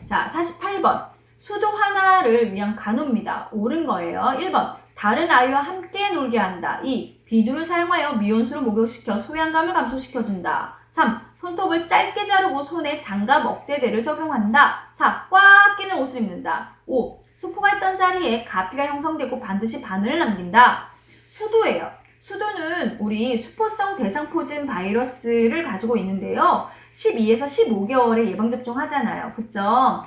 자, 48번. 수도 완화를 위한 간호입니다. 옳은 거예요. 1번. 다른 아이와 함께 놀게 한다. 2. 비누를 사용하여 미온수를 목욕시켜 소양감을 감소시켜준다. 3. 손톱을 짧게 자르고 손에 장갑 억제대를 적용한다. 4. 꽉 끼는 옷을 입는다. 5. 수포가 있던 자리에 가피가 형성되고 반드시 바늘을 남긴다. 수두예요. 수두는 우리 수포성 대상포진 바이러스를 가지고 있는데요. 12에서 15개월에 예방접종 하잖아요. 그쵸?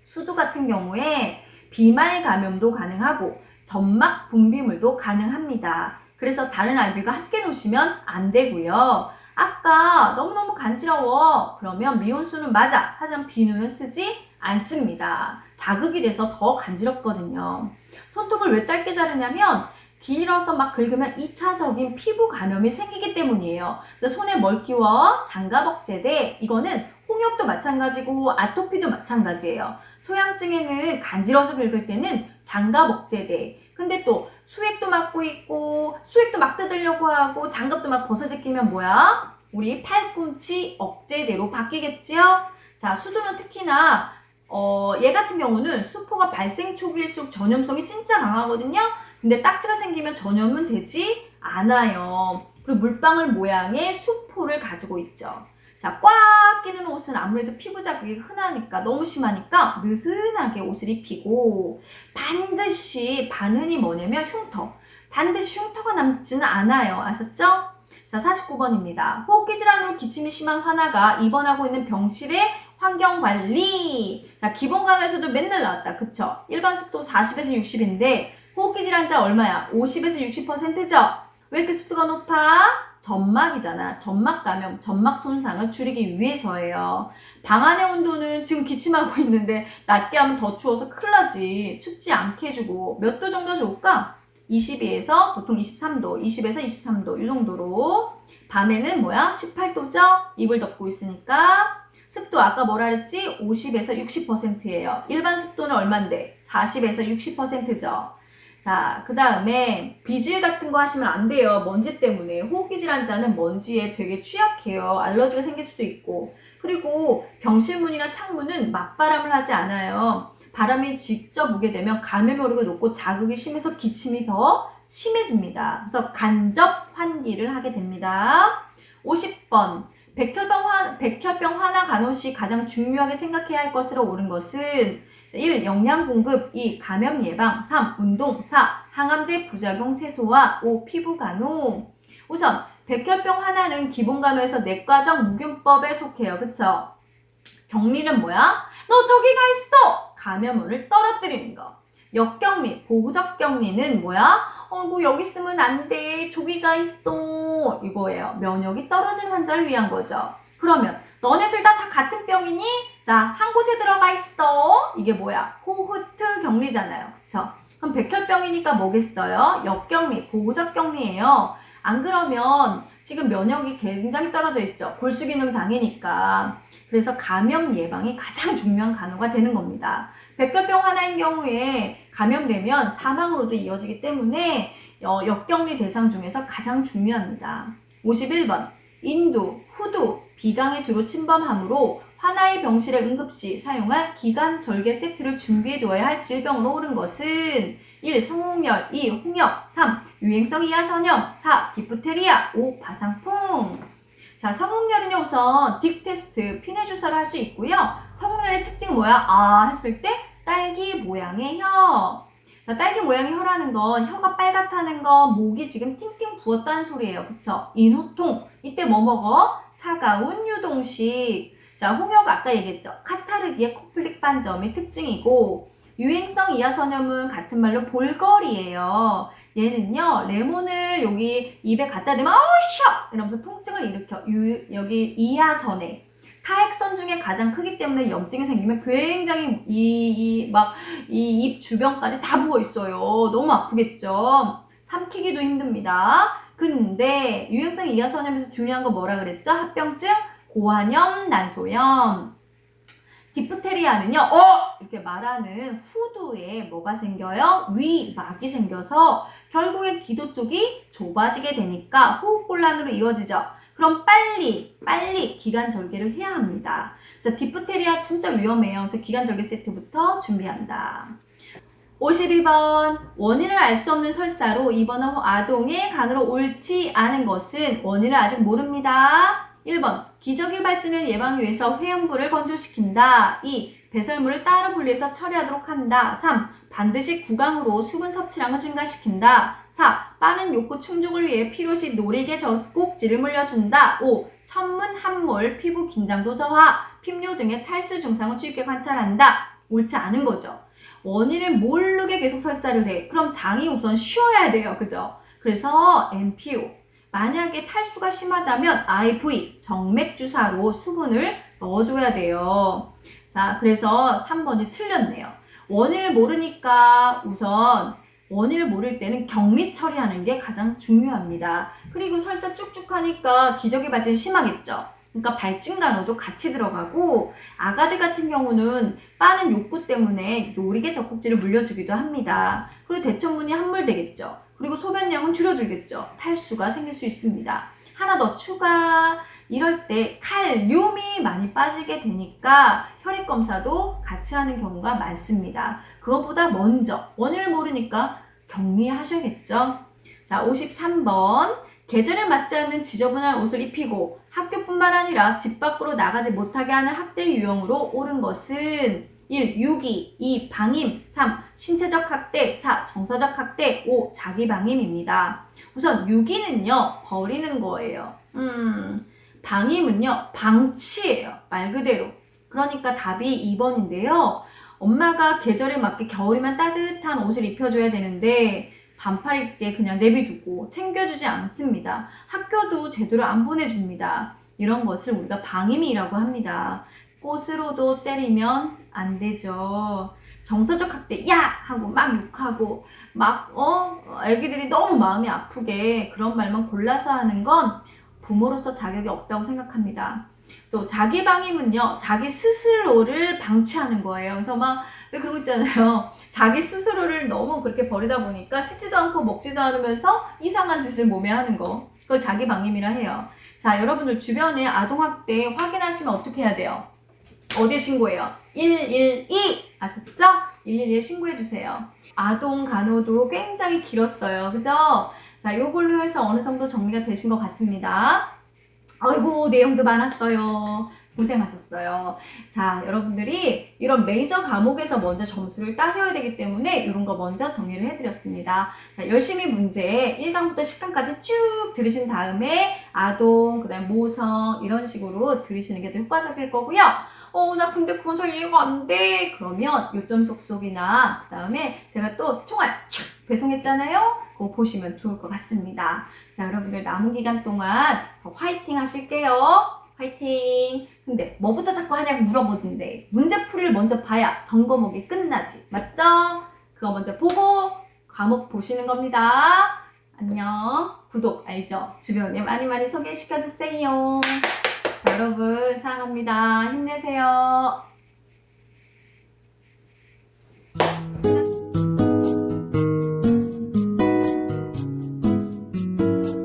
수두 같은 경우에 비말 감염도 가능하고 점막 분비물도 가능합니다. 그래서 다른 아이들과 함께 노시면 안 되고요. 아까 너무너무 간지러워. 그러면 미온수는 맞아. 하지만 비누는 쓰지 않습니다. 자극이 돼서 더 간지럽거든요. 손톱을 왜 짧게 자르냐면 길어서 막 긁으면 2차적인 피부 감염이 생기기 때문이에요. 그래서 손에 멀기와 장갑 억제대, 이거는 홍역도 마찬가지고 아토피도 마찬가지예요. 소양증에는 간지러워서 긁을 때는 장갑 억제대. 근데 또 수액도 맞고 있고 수액도 막 뜯으려고 하고 장갑도 막 벗어제끼면 뭐야? 우리 팔꿈치 억제대로 바뀌겠지요? 자, 수두는 특히나 얘 같은 경우는 수포가 발생 초기일수록 전염성이 진짜 강하거든요. 근데 딱지가 생기면 전염은 되지 않아요. 그리고 물방울 모양의 수포를 가지고 있죠. 자, 꽉 끼는 옷은 아무래도 피부 자극이 흔하니까 너무 심하니까 느슨하게 옷을 입히고 반드시 바늘이 뭐냐면 흉터. 반드시 흉터가 남지는 않아요. 아셨죠? 자, 49번입니다. 호흡기 질환으로 기침이 심한 환아가 입원하고 있는 병실의 환경관리. 자, 기본간호에서도 맨날 나왔다. 그쵸? 일반 습도 40에서 60인데 호흡기 질환자 얼마야? 50에서 60%죠? 왜 이렇게 습도가 높아? 점막이잖아. 점막 감염, 점막 손상을 줄이기 위해서예요. 방 안의 온도는 지금 기침하고 있는데 낮게 하면 더 추워서 큰일 나지. 춥지 않게 해주고 몇 도 정도 좋을까? 22에서 보통 23도, 20에서 23도 이 정도로. 밤에는 뭐야? 18도죠? 이불 덮고 있으니까. 습도 아까 뭐라 그랬지? 50에서 60%예요. 일반 습도는 얼만데? 40에서 60%죠. 자, 그 다음에 비질 같은 거 하시면 안 돼요. 먼지 때문에. 호흡기 질환자는 먼지에 되게 취약해요. 알러지가 생길 수도 있고. 그리고 병실 문이나 창문은 맞바람을 하지 않아요. 바람이 직접 오게 되면 감염 오류가 높고 자극이 심해서 기침이 더 심해집니다. 그래서 간접 환기를 하게 됩니다. 50번. 백혈병 환아 간호 시 가장 중요하게 생각해야 할 것으로 옳은 것은 1. 영양 공급, 2. 감염 예방, 3. 운동, 4. 항암제 부작용 최소화, 5. 피부 간호. 우선 백혈병 환아는 기본 간호에서 내과적 무균법에 속해요. 그쵸? 격리는 뭐야? 너 저기 가 있어! 감염원을 떨어뜨리는 거. 역격리, 보호적 격리는 뭐야? 여기 있으면 안 돼. 저기 가 있어. 이거예요. 면역이 떨어진 환자를 위한 거죠. 그러면 너네들 다 같은 병이니? 자, 한 곳에 들어가 있어. 이게 뭐야? 호흡트 격리잖아요. 그쵸? 그럼 백혈병이니까 뭐겠어요? 역격리, 보호적 격리예요. 안 그러면 지금 면역이 굉장히 떨어져 있죠. 골수기능 장애니까. 그래서 감염 예방이 가장 중요한 간호가 되는 겁니다. 백혈병 환아인 경우에 감염되면 사망으로도 이어지기 때문에 역격리 대상 중에서 가장 중요합니다. 51번 인두, 후두, 비강에 주로 침범하므로 환아의 병실에 응급시 사용할 기관 절개 세트를 준비해 두어야 할 질병으로 오른 것은 1. 성홍열, 2. 홍역, 3. 유행성 이하선염, 4. 디프테리아, 5. 바상풍. 자, 성홍열은요 우선 딕 테스트, 피내 주사를 할 수 있고요. 성홍열의 특징 뭐야? 했을 때 딸기 모양의 혀. 자, 딸기 모양의 혀라는 건 혀가 빨갛다는 건 목이 지금 팅팅 부었다는 소리예요. 그쵸? 인후통. 이때 뭐 먹어? 차가운 유동식. 자, 홍역 아까 얘기했죠. 카타르기의 코플릭 반점이 특징이고 유행성 이하선염은 같은 말로 볼거리예요. 얘는요, 레몬을 여기 입에 갖다 대면 쉬어! 이러면서 통증을 일으켜. 여기 이하선에 타액선 중에 가장 크기 때문에 염증이 생기면 굉장히 이 입 주변까지 다 부어 있어요. 너무 아프겠죠? 삼키기도 힘듭니다. 근데 유행성 이하선염에서 중요한 거 뭐라 그랬죠? 합병증, 고환염, 난소염. 디프테리아는요, 이렇게 말하는 후두에 뭐가 생겨요? 위막이 생겨서 결국에 기도 쪽이 좁아지게 되니까 호흡곤란으로 이어지죠. 그럼 빨리 기관 절개를 해야 합니다. 그래서 디프테리아 진짜 위험해요. 그래서 기관 절개 세트부터 준비한다. 52번 원인을 알 수 없는 설사로 입원한 아동의 간으로 옳지 않은 것은 원인을 아직 모릅니다. 1번 기저귀 발진을 예방하기 위해서 회음부를 건조시킨다. 2. 배설물을 따로 분리해서 처리하도록 한다. 3. 반드시 구강으로 수분 섭취량을 증가시킨다. 4. 빠른 욕구 충족을 위해 필요시 노리개 젖꼭지를 물려준다. 5. 천문, 함몰, 피부 긴장도 저하, 핍뇨 등의 탈수 증상을 주의 깊게 관찰한다. 옳지 않은 거죠. 원인을 모르게 계속 설사를 해. 그럼 장이 우선 쉬어야 돼요. 그죠? 그래서 MPO. 만약에 탈수가 심하다면 IV, 정맥주사로 수분을 넣어줘야 돼요. 자, 그래서 3번이 틀렸네요. 원인을 모르니까 우선 원인을 모를 때는 격리 처리하는 게 가장 중요합니다. 그리고 설사 쭉쭉 하니까 기저귀 발진이 심하겠죠. 그러니까 발진간호도 같이 들어가고 아가들 같은 경우는 빠른 욕구 때문에 노리개 젖꼭지를 물려주기도 합니다. 그리고 대천문이 함몰되겠죠. 그리고 소변량은 줄어들겠죠. 탈수가 생길 수 있습니다. 하나 더 추가. 이럴 때 칼륨이 많이 빠지게 되니까 혈액검사도 같이 하는 경우가 많습니다. 그것보다 먼저 원인을 모르니까 격리하셔야겠죠. 자, 53번. 계절에 맞지 않는 지저분한 옷을 입히고 학교뿐만 아니라 집 밖으로 나가지 못하게 하는 학대 유형으로 옳은 것은 1. 유기, 2. 방임, 3. 신체적 학대, 4. 정서적 학대, 5. 자기방임입니다. 우선 유기는요, 버리는 거예요. 방임은요, 방치예요. 말 그대로. 그러니까 답이 2번인데요. 엄마가 계절에 맞게 겨울이면 따뜻한 옷을 입혀줘야 되는데 반팔 입게 그냥 내비두고 챙겨주지 않습니다. 학교도 제대로 안 보내줍니다. 이런 것을 우리가 방임이라고 합니다. 꽃으로도 때리면 안 되죠. 정서적 학대, 야! 하고 막 욕하고 애기들이 너무 마음이 아프게 그런 말만 골라서 하는 건 부모로서 자격이 없다고 생각합니다. 또 자기 방임은요, 자기 스스로를 방치하는 거예요. 그래서 왜 그런 거 있잖아요. 자기 스스로를 너무 그렇게 버리다 보니까 씻지도 않고 먹지도 않으면서 이상한 짓을 몸에 하는 거. 그걸 자기 방임이라 해요. 자, 여러분들 주변에 아동학대 확인하시면 어떻게 해야 돼요? 어디에 신고해요? 112! 아셨죠? 112에 신고해주세요. 아동 간호도 굉장히 길었어요. 그죠? 자, 요걸로 해서 어느 정도 정리가 되신 것 같습니다. 아이고, 내용도 많았어요. 고생하셨어요. 자, 여러분들이 이런 메이저 과목에서 먼저 점수를 따셔야 되기 때문에 이런 거 먼저 정리를 해드렸습니다. 자, 열심히 문제 1강부터 10강까지 쭉 들으신 다음에 아동, 그 다음에 모성 이런 식으로 들으시는 게 더 효과적일 거고요. 나 근데 그건 잘 이해가 안 돼. 그러면 요점 속속이나 그 다음에 제가 또 총알 촥 배송했잖아요. 그거 보시면 좋을 것 같습니다. 자, 여러분들 남은 기간 동안 더 화이팅 하실게요. 화이팅! 근데 뭐부터 자꾸 하냐고 물어보던데 문제풀이를 먼저 봐야 점검목이 끝나지. 맞죠? 그거 먼저 보고 과목 보시는 겁니다. 안녕. 구독 알죠? 주변에 많이 많이 소개시켜주세요. 자, 여러분 사랑합니다. 힘내세요.